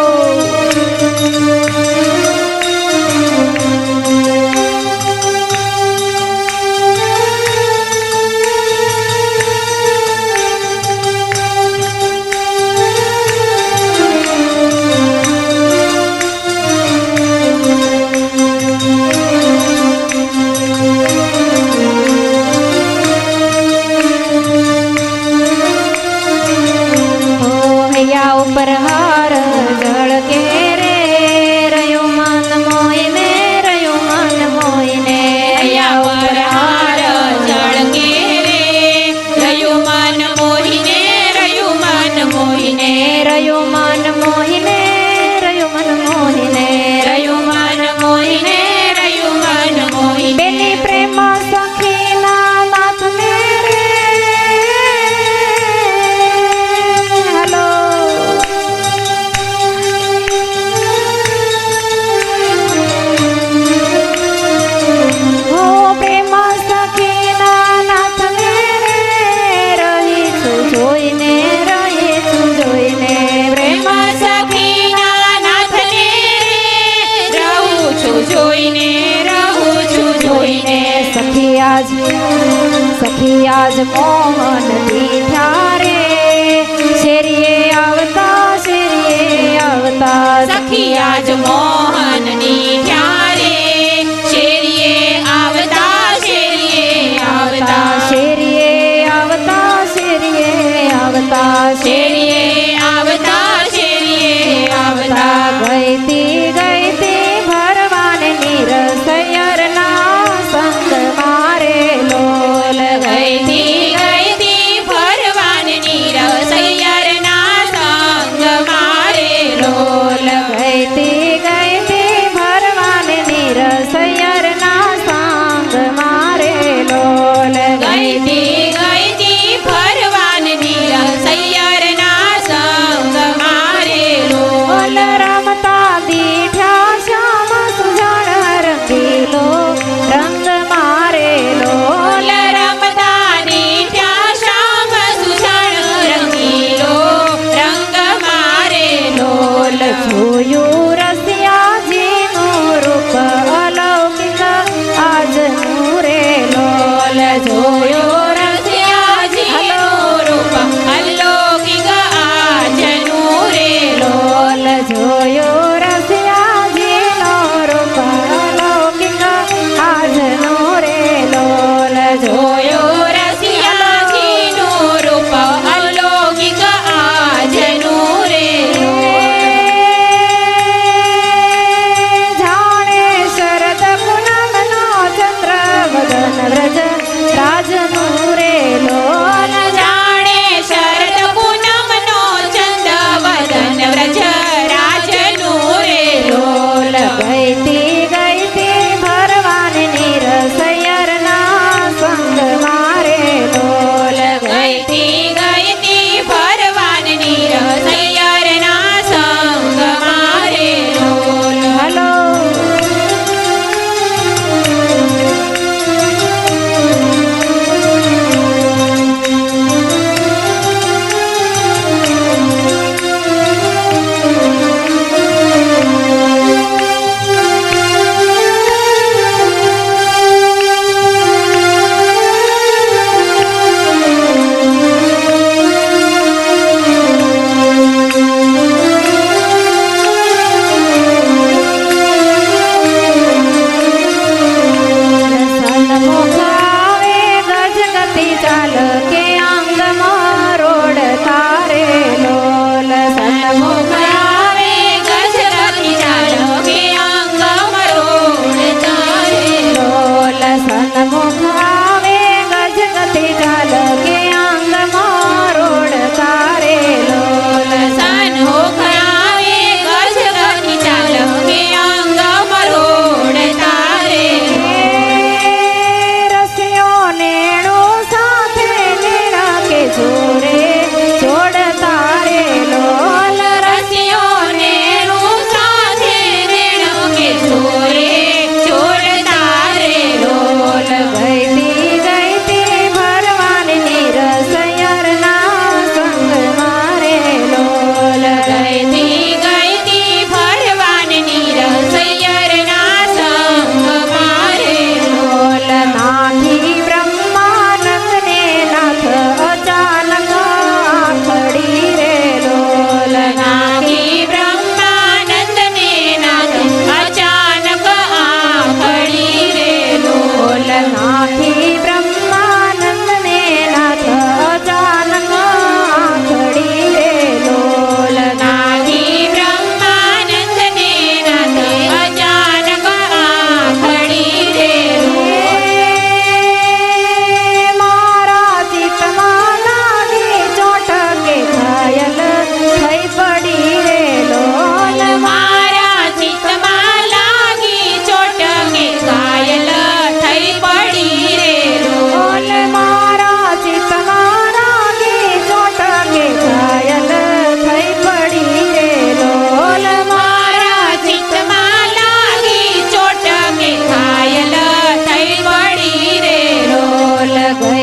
હૈયા ઉપર હાર ઝળકે રે રહ્યું મન મોઈને હૈયા ઉપર હાર ઝળકે રે રહ્યું મન મોહીને રહ્યું મન મોહીને રહ્યું મન મોહીને બેની પ્રેમ સખીના નાથને રે હાલો હો પ્રેમ સખીના નાથને રે રહી છું જોઈને પ્રેમ સખીના નાથને રહું છું જોઈને સખિયા જ મોહન દીઠા રે શેરીએ આવતા સખિયા જ મોહનની ઠ્યારે શેરીએ આવતા ગઈતી ભરવાને નિરસયર ના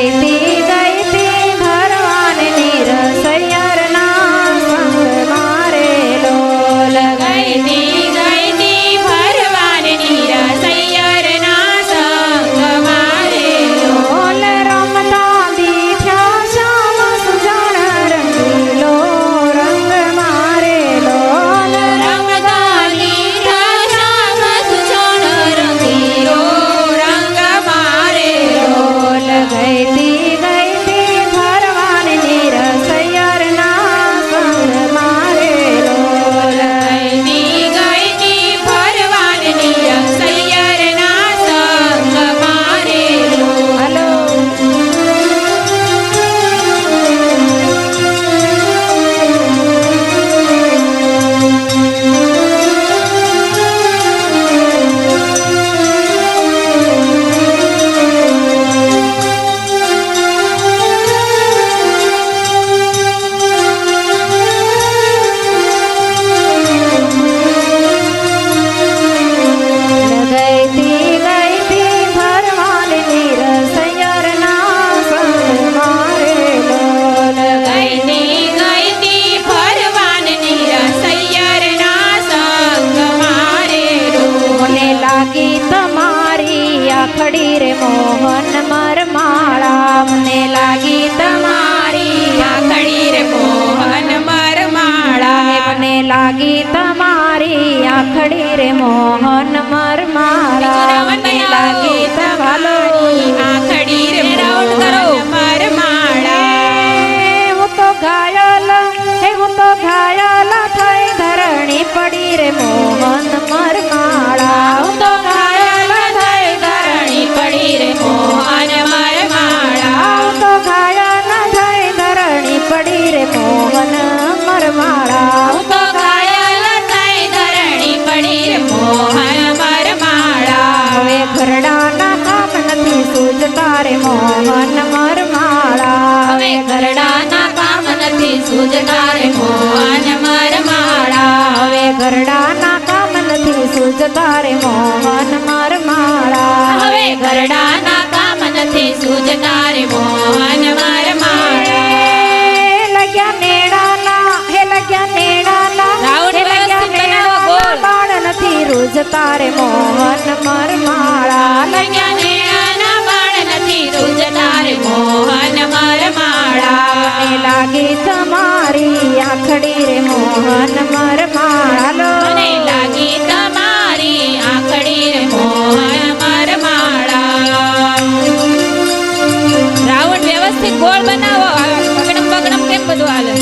ગઈતી ભરવાની રસૈયરના સંગ મારે લોલ ગઈતી ભરવાની રસૈયરના સંગ મારે લોલ રમતા દીઠ્યા શ્યામ સુજણ રંગીલો રંગ મારે લોલ રમતા લીધા શ્યામ સુજણ રંગીલો રંગ મારે લોલ ગઈતી ભરવાની રસૈયરના સંગ મારે લોલ ગઈતી ભરવાની રસૈયરના સંગ મારે હલો ગઈતી ભરવાની રસૈયરના સંગ મારે લોલ ગઈતી ભરવાની રસૈયરના સંગ મારે મને લાગી તમારી આખડી રે મોહન મરમાળા મને લાગી તમારી આખડી રે મોહન મરમાળા મને લાગી તમારી આખડી રે મોહન મરમાળા મને લાગી તમારી આખડી રે મોહન મરમાળા હું તો ઘાયલ હું તો ઘાયલ થઈ ધરણી પડી રે મોહન મરમાળા હું તો ઘાયલ થઈ ધરણી પડી રે મોહન મરમાળા હું તો ઘાયલ થઈ ધરણી પડી રે મોહન મરમાળા હું તો ઘાયલ થઈ ધરણી પડી રે મોહન મરમાળા હવે ઘરડાના કામ નથી સૂઝતા રે મોહન મરમાળા હવે ઘરડાના કામ નથી સૂઝતા રે મોહન મરમાળા હવે ઘરડાના કામ નથી સૂઝતા રે મોહન મરમાળા હવે ઘરડાના કામ નથી સૂઝતા રે મોહન મરમાળા લગ્યા નેડાલા હે લગ્યા નેડાલા રાઉન્ડ હે લગ્યા વ્યવસ્થિત બનાવો, નેડાલા ગોળ. બાળ નથી રૂઝતા રે મોહન મરમાળા લગ્યા નેણાના બાળ નથી સૂઝતા રે મોહન મરમાળા મને લાગી તમારી આખડી રે મોહન મરમાળા લો મને લાગી તમારી આખડી રે મોહન મરમાળા રાઉન્ડ વ્યવસ્થિત ગોળ બનાવો પગડમ પગડમ કેમ બધું હાલે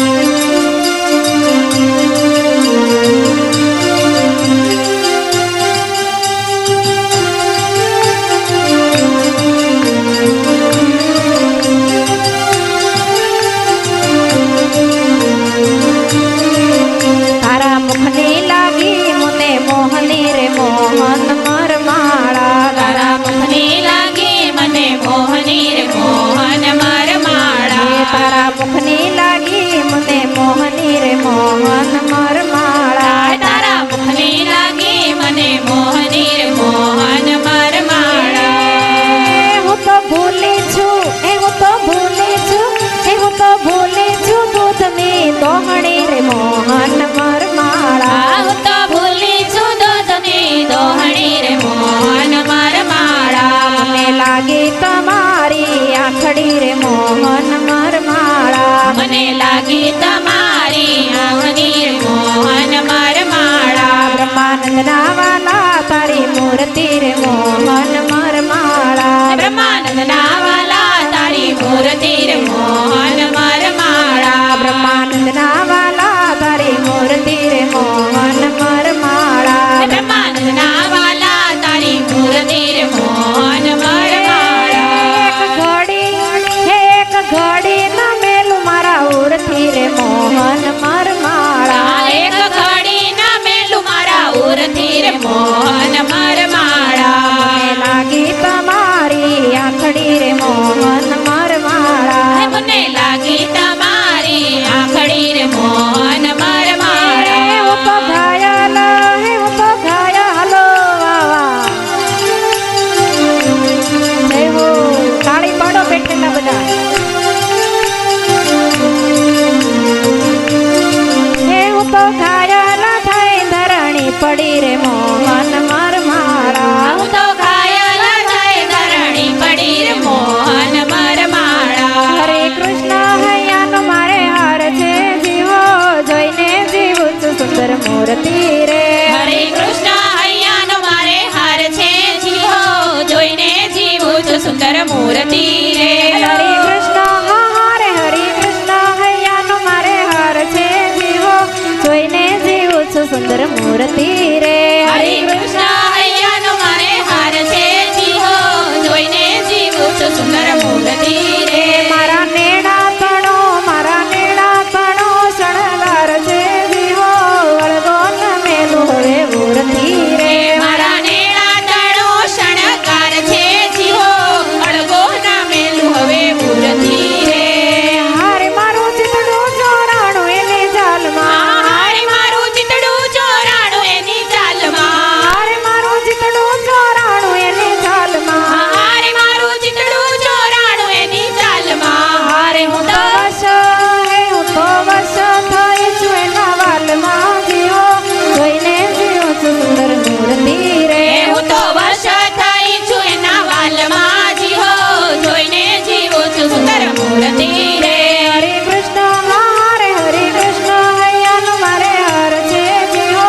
તારા મુખની લાગી મને મોહની રે મોહન મરમાળા તારા મુખની લાગી મને મોહની રે મોહન મરમાળા તારા મુખની લાગી મને મોહની રે મોહન મરમાળા તારા મુખની લાગી મને મોહની રે મોહન મરમાળા હું તો ભૂલી છું હું તો ભૂલી છું હું તો ભૂલી છું દૂધની દોહણી રે મોહન મરમાળા હું તો ભૂલી છું દૂધની દોહણી રે મોહન મરમાળા મને લાગી તમારી આખડી રે મોહન મરમાળા મને લાગી તમારી આંખની રે મોહન મરમાળા બ્રહ્માનંદના વાલા તારી મૂર્તિ રે મોહન મરમાળા બ્રહ્માનંદના વાલા તારી મૂર્તિ રે મોહન મરમાળા બ્રહ્માનંદના વાલા તારી મૂર્તિ રે મોહન મરમાળા બ્રહ્માનંદના વાલા તારી મૂર્તિ રે મોહન મરમાળા એક ઘડી ના મેલું મારા ઉરથી રે મોહન મરમાળા એક ઘડી ના મેલું મારા ઉરથી રે મોહન મરમાળા મૂર્તિ રે હરે કૃષ્ણ હૈયાનો મારે હાર છે જીવો જોઈને જીવું છું સુંદર મૂર્તિ રે હરે કૃષ્ણ હરે કૃષ્ણ હૈયાનો મારે હાર છે જીવો જોઈને જીવું છું સુંદર મૂર્તિ રે હરે કૃષ્ણ હૈયાનો મારે હાર છે જીવો જોઈને જીવું છું સુંદર મૂર્તિ રે મારા નેડા તણો શણગાર છે જીવો વળગો ન મેલું હવે મૂર્તિ રે મારા નેડા તણો શણગાર છે જીવો અળગો ના મેલું હવે મૂર્તિ રે હારે મારું ચિતડું ચોરાણું એની જાલમાં હારે મારું ચિતડું ચોરાણું એની ચાલમાં હારે મારું ચિતડું ચોરાણું એની જાલમાં હારે મારું ચિતડું ચોરાણું એની ચાલમાં હારે હું તો વશ થઈ છું એના વાલમાં જીવો જોઈને જીવો છું સુંદર મૂર્તિ રે હું તો વશ થઈ છું એના વાલમાં જીવો જોઈને જીવું છું સુંદર મૂર્તિ રે હરે કૃષ્ણ હૈયાનો મારે હાર છે જીવો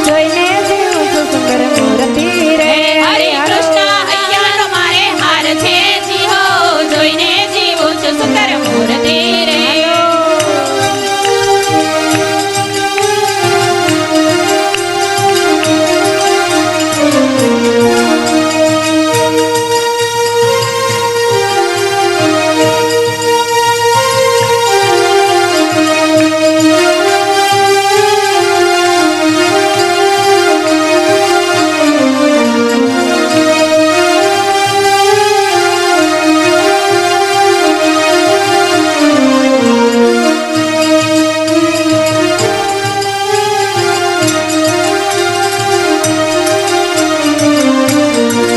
જોઈને જીવું છું સુંદર મૂર્તિ રે હરે કૃષ્ણ હૈયાનો મારે હાર છે જીવો જોઈને જીવું છું સુંદર મૂર્તિ રે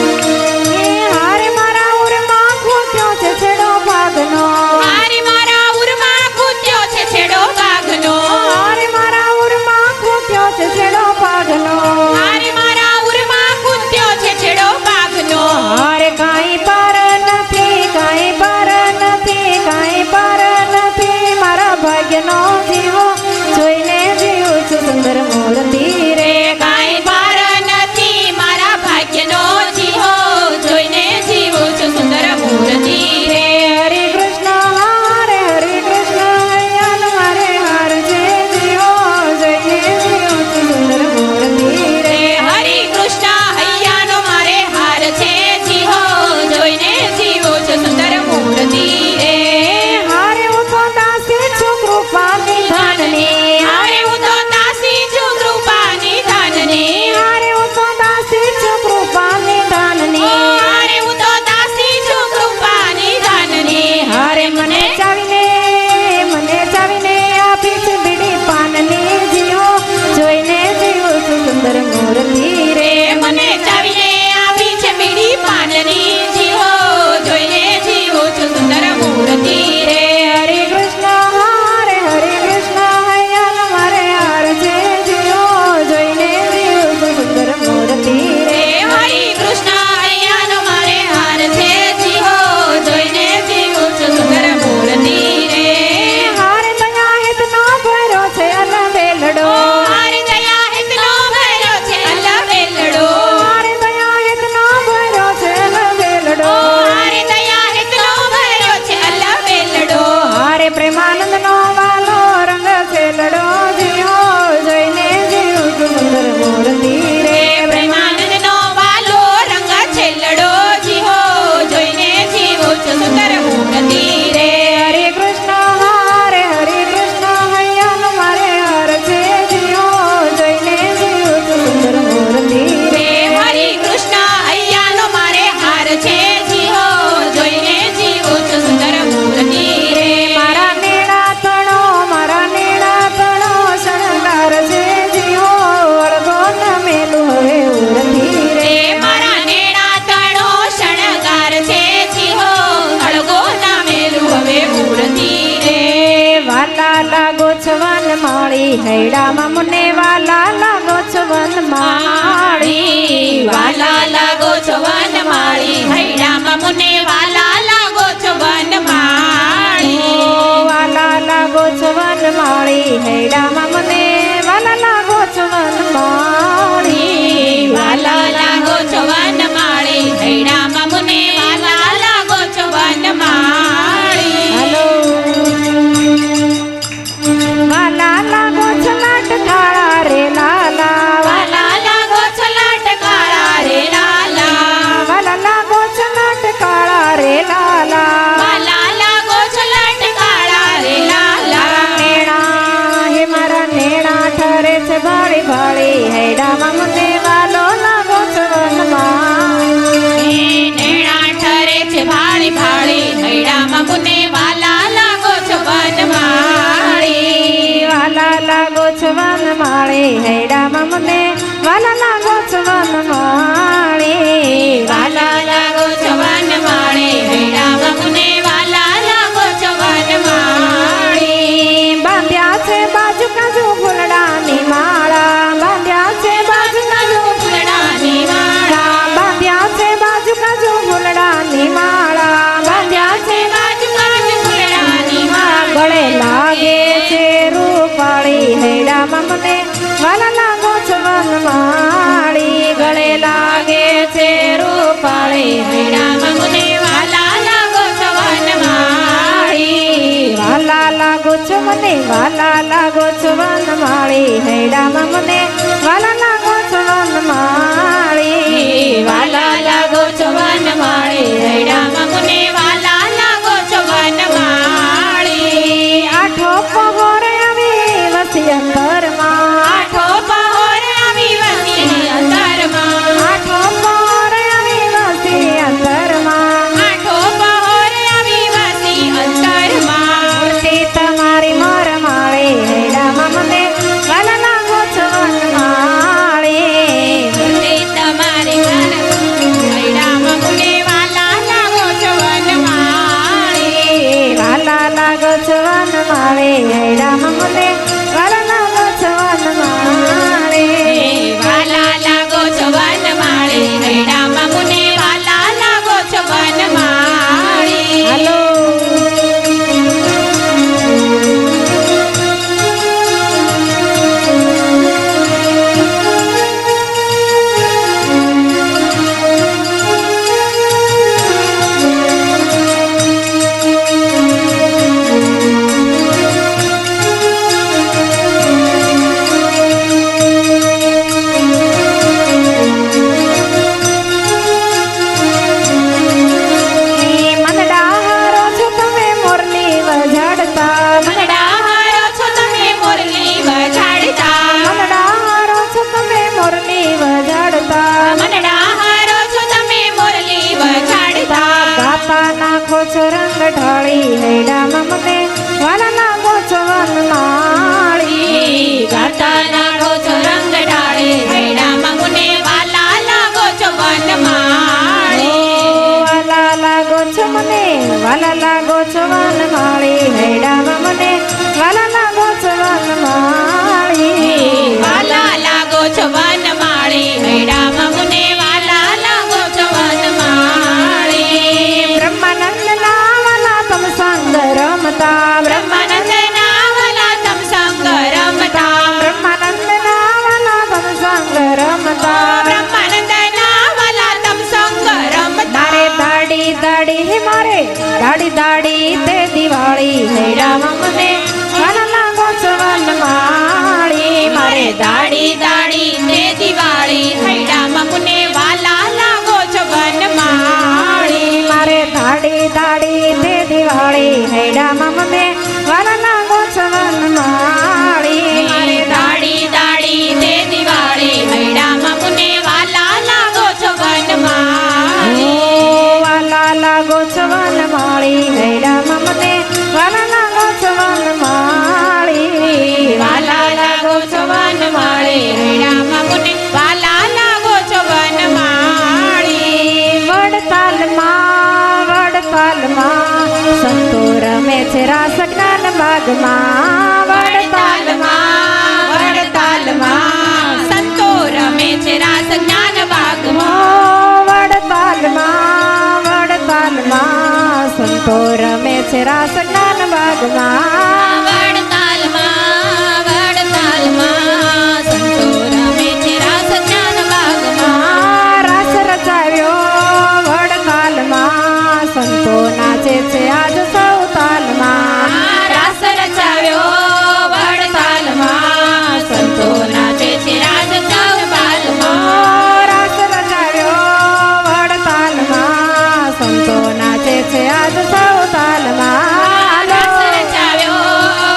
હારે મારા ઉરમાં ખૂટ્યો છે છેડો ભાગનો હારે મારા ઉરમાં કૂદ્યો છે છેડો બાઘનો હારે મારા ઉરમાં ખૂટ્યો છે છેડો ભાગનો હારે મારા ઉરમાં કૂદ્યો છે છેડો બાઘનો હારે કાંઈ પાર નથી મારા ભાગ્યનો જીવો જોઈને જીવું છું સુંદર મૂર્તિ રે કાંઈ પાર નથી મારા ભાગ્યનો જીવો જોઈને જીવું છું સુંદર મૂર્તિ રે હરે કૃષ્ણ હૈયાનો મારે હાર છે જીવો જોઈને જીવું છું સુંદર મૂર્તિ રે હરે કૃષ્ણ હૈયાનો મારે હાર છે જીવો જોઈને જીવું છું સુંદર મૂર્તિ રે હારે હું તો દાસી છું કૃપાની ધનની હારે હું તો દાસી છું કૃપાની ધનની હારે હું તો દાસી છું કૃપાની ધનની હારે હું તો દાસી છું કૃપાની ધનની હારે મને ચાવીને આપી છે બીડી પાનની જીવો જોઈને જીવું છું સુંદર મૂર્તિ રે મને ચાવીને આપી છે બીડી પાનની જીવો જોઈને જીવું છું સુંદર મૂર્તિ રે હરે કૃષ્ણ હૈયાનો મારે હાર છે જીવો જોઈને જીવું છું સુંદર મૂર્તિ રે હરે કૃષ્ણ હૈયાનો મારે હાર છે જીવો જોઈને જીવું છું સુંદર મૂર્તિ રે હારે દયા હેતનો ભર્યો છે અલબેલડો હારે દયા હેતનો ભર્યો છે અલબેલડો હારે દયા હેતનો ભર્યો છે અલબેલડો હારે દયા હેતનો ભર્યો છે અલબેલડો હારે પ્રેમાનંદનો વાલો રંગ છે લડો જીવો જોઈને જીવું છું સુંદર મૂર્તિ રે પ્રેમાનંદનો વાલો રંગ છેલ્લડો જીવો જોઈને જીવું છું સુંદર મૂર્તિ રે હરે કૃષ્ણ હૈયાનો મારે હાર છે જીવો જોઈને જીવું છું સુંદર મૂર્તિ રે હરે કૃષ્ણ હૈયાનો મારે હાર છે જીવો જોઈને જીવું છું સુંદર મૂર્તિ રે મારા નેડા તણો શણગાર છે જીવો વળગો ન મેલું હવે ઉરતી રે મારા નેડા તણો શણગાર છે જીવો અળગો ના મેલું હવે મૂર્તિ રે વાલા લાગો છવન માળી હૈડામાં મને વાલા લાગો છવન માળી વાલા લાગો છો વનમાળી હૈડામાં મુને વાલા લાગો છો વનમાળી વાલા લાગો છવન માળી હૈડામાં મને વાલા લાગો છો માળી હૈડામાં મને વાલા લાગો છો વનમાળી વાલા લાગો છો વનમાળી હૈડામાં મને વાલા લાગો છો વનમાળી બાંધ્યા છે બાજુ કાજુ ફૂલડાની માળા બાંધ્યા છે બાજુ કાજુ ફૂલડાની માળા બાંધ્યા છે બાજુ કાજુ ફૂલડાની માળા બાંધ્યા છે બાજુ બાજુ ફૂલડાની માળા ગળે લાગે છે રૂપાળી હૈડામાં મને વાલા લાગો છો વનમાળી ગળે લાગે છે રૂપાળી હૈડામાં મને વાલા લાગો છો વનમાળી વાલા લાગો છો મને વાલા લાગો છો વનમાળી હૈડામાં મને વાલા લાગો છો વનમાળી વાલા લાગો છો વનમાળી હૈડામાં મને વાલા લાગો છો વનમાળી આઠો પહોરે આવી વસી અંતરમાં આઠો પહોર આવી વસી અંતરમાં આઠો પહોરે આવી વસી અંતરમાં આઠો પહોર આવી વસી અંતરમાં મૂર્તિ તમારી મોર માળી હૈડામાં મને વાલા લાગો છો વનમાળી મૂર્તિ તમારી હૈડામાં મને વાલા લાગો છો વનમાળી વાલા લાગો છો વનમાળી હૈડામાં મને વાલા લાગો છો વનમાળી વાલા લાગો છો વનમાળી હૈડામાં મને વાલા લાગો છો વનમાળી હાલો મનડા હારો છો તમે મોરલી વજાડતા મનડા હારો છો તમે મુરલી વજાડતા મનડા હારો છો તમે મોરલી વજાડતા મનડા હારો છો તમે મુરલી વજાડતા ગાતા નાખો છો રંગ ઢાળી હૈડામાં મને વાલા લાગો છો વનમાળી ગાતા નાખો છો રંગ ડાળી હૈડામાં મને વાલા લાગો છો વનમાળી વાલા લાગો છો મને વાલા લાગો છો વનમાળી હૈડામાં મને વાલા લાગો છો વનમાળી વાલા લાગો છો વનમાળી હૈડામાં મને વાલા લાગો છો વનમાળી બ્રહ્માનંદ ના વાલા તમ સંગ રમતા બ્રહ્માનંદ ના વાલા તમ સંગ રમતા બ્રહ્માનંદ ના વાલા તમ સંગ રમતા બ્રહ્માનંદ ના વાલા તમ સંગ રમતા મારે દાડી દાડી મારે દાડી દાડી તે દિવાળી હૈડામાં મને વાલા લાગો છો વનમાળી મારે દાડી દાડી તે દિવાળી હૈડામાં મને વાલા લાગો છો વનમાળી મારે દાડી દાડી તે દિવાળી હૈડામાં મને વાલા લાગો છો વનમાળી મારે દાડી દાડી તે દિવાળી હૈડામાં મને વાલા લાગો છો વનમાળી વાલા લાગો છો વનમાળી હૈડામાં મને વાલા લાગો છો વનમાળી વાલા લાગો છો વનમાળી હૈડામાં મને વાલા લાગો છો વનમાળી વડતાલમાં સંતો રમે છે રાસ જ્ઞાન બાગમાં વડતાલમાં સંતો રમે છે રાસ જ્ઞાન બાગમાં વડતાલમાં સંતો રમે છે રાસ જ્ઞાન બાગમાં વડતાલમાં સંતો રમે છે રાસ જ્ઞાન બાગમાં રાસ રચાવ્યો વડતાલમાં સંતો નાચે છે આજ સૌ તાલમાં રાસ રચાવ્યો વડતાલમાં સંતો નાચે છે રાસ સૌ બાલમાં રાસ રચાવ્યો વડતાલમાં સંતો નાચે છે આજ સૌ તાલમાં રાસ રચાવ્યો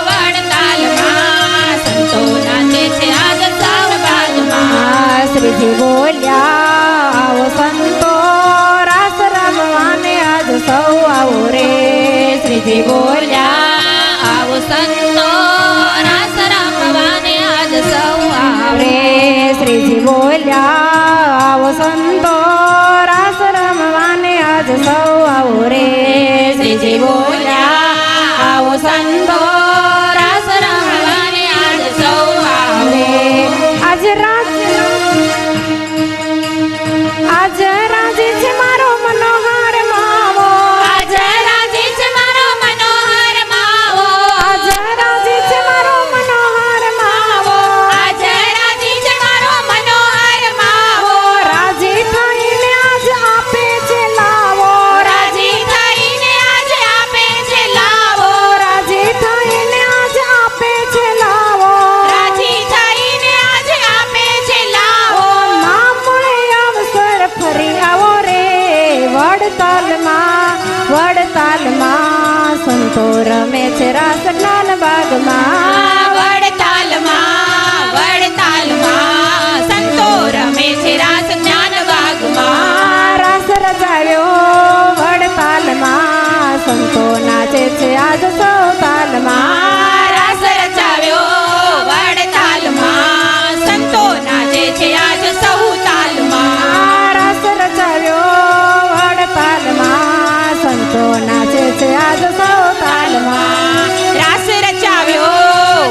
વડતાલમાં સંતો નાચે છે આજ સૌ બાલમાં શ્રીજી બોલ્યા આવો સંતો રાસ રમવાને આજ સૌ આવો રે શ્રીજી બોલ્યા આવો સંતો રાસ રમવાને આજ સૌ શ્રીજી બોલ્યા આવો સંતો રાસ રમવાને આજ સૌ આવો રે શ્રીજી બોલ્યા આવો સંતો રાસ રમવાને આજ સૌ આવો આજ રાજી છે મારો મનોહર માવો આજ રાજી છે મારો મનોહર માવો આજ રાજી છે મારો મનોહર માવો આજ રાજી છે મારો મનોહર માવો રાજી થઈને આજ આપે છે લાવો રાજી થઈને આજ આપે છે લાવો રાજી થઈને આજ આપે છે લાવો રાજી થઈને આજ આપે છે લાવો ના મળે અવસર ફરી આવો રે વડતાલમાં સંતો રમે છે રાસ જ્ઞાન બાગમાં વડતાલમાં સંતો રમે છે રાસ જ્ઞાન બાગમાં રાસ રચાવ્યો વડતાલમાં સંતો નાચે છે આજ સૌ તાલમાં રાસ રચાવ્યો વડતાલમાં સંતો નાચે છે આજ સૌ તાલમાં રાસ રચાવ્યો વડતાલમાં સંતો નાચે છે આજ સૌ તાલમાં રાસ રચાવ્યો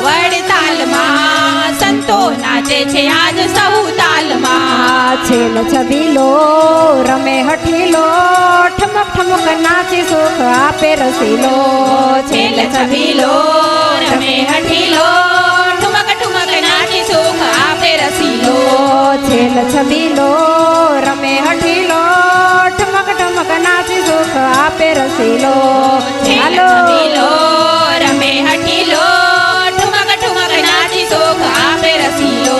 વડતાલમાં સંતો નાચે છે આજ સૌ તાલમાં છેલ છબીલો રમે હઠીલો ઠમક ઠમક નાચી સુખ આપે રસીલો છેલ છબીલો રમે હઠીલો ઠુમક ઠુમક નાચી સુખ આપે રસીલો છેલ છબીલો રમે હઠીલો ઠમક ઠમક નાચી સુખ આપે રસીલો છેલ છબીલો રમે હઠીલો ઠુમક ઠુમક નાચી સુખ આપે રસીલો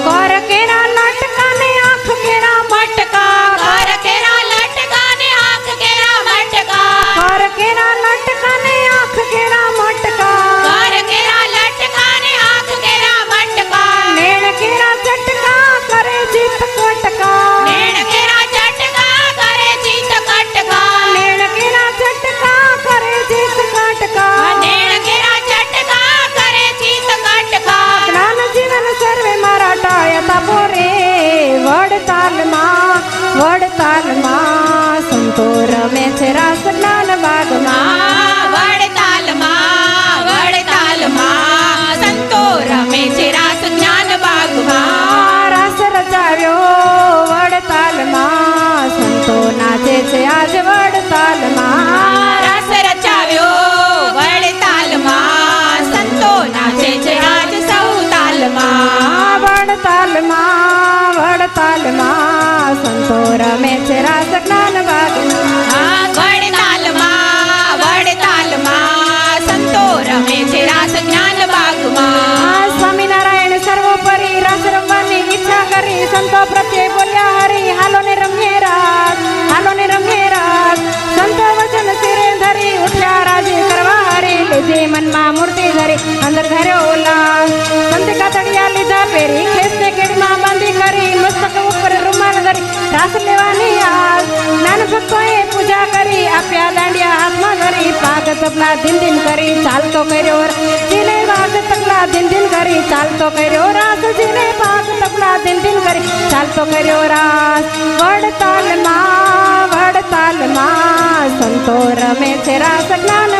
કર કેરા લટકા ને આંખ કેરા મટકા કર કેરા લટકા ને આંખ કેરા મટકા કર કેરા લટકા ને આંખ કેરા મટકા કર કેરા લટકા ને આંખ કેરા મટકા નેણ કેરા ચટકા કરે જીત કટકા નેણ કેરા ચટકા કરે ચિત કટકા નેણ કેરા ચટકા કરે જીત કટકા નેણ કેરા ચટકા કરે ચિત કટકા જ્ઞાન જીવન સર્વે મારા ટાયતા પોરે વડતાલમાં સંતો રમે છે રાસ જ્ઞાન બાગમાં વડતાલમાં સંતો રમે છે રાસ જ્ઞાન બાગમાં રાસ રચાવ્યો વડતાલમાં સંતો નાચે છે આજ વડતાલમાં રાસ રચાવ્યો વડતાલમાં સંતો નાચે છે આજ સૌ તાલમાં વડતાલમાં સંતો રમે છે રાસ જ્ઞાન બાગમાં વડતાલમાં સંતો રમે છે રાસ જ્ઞાન બાગમાં સ્વામિનારાયણ સર્વોપરી રાસ રમવાની ઈચ્છા કરી સંતો પ્રત્યે બોલ્યા હરી હાલો ને રમીએ રાસ સંતો વચન શિરે ધરી ઉઠ્યા રાજી કરવા હરી લીધી મનમાં મૂર્તિ ધરી અંદર ધર્યો ઉલ્લાસ સંતે કાતડિયા લીધા પહેરી ખેસને કેડીમાં બાંધી કરી મસ્તક ઉપર રૂમાલ ધરી રાસ લેવાની આસ જ્ઞાન ભક્તોએ પૂજા કરી આપ્યા દાંડિયા હાથમાં ધરી પાગ તપલા દિન દિન કરી ચાલતો કર્યો જીને વાગ તપલા દિન દિન કરી ચાલતો કર્યો રાસ જીને પાગ તપલા દિન દિન કરી ચાલતો કર્યો રાસ વડતાલમાં સંતો રમે છે રાસ જ્ઞાન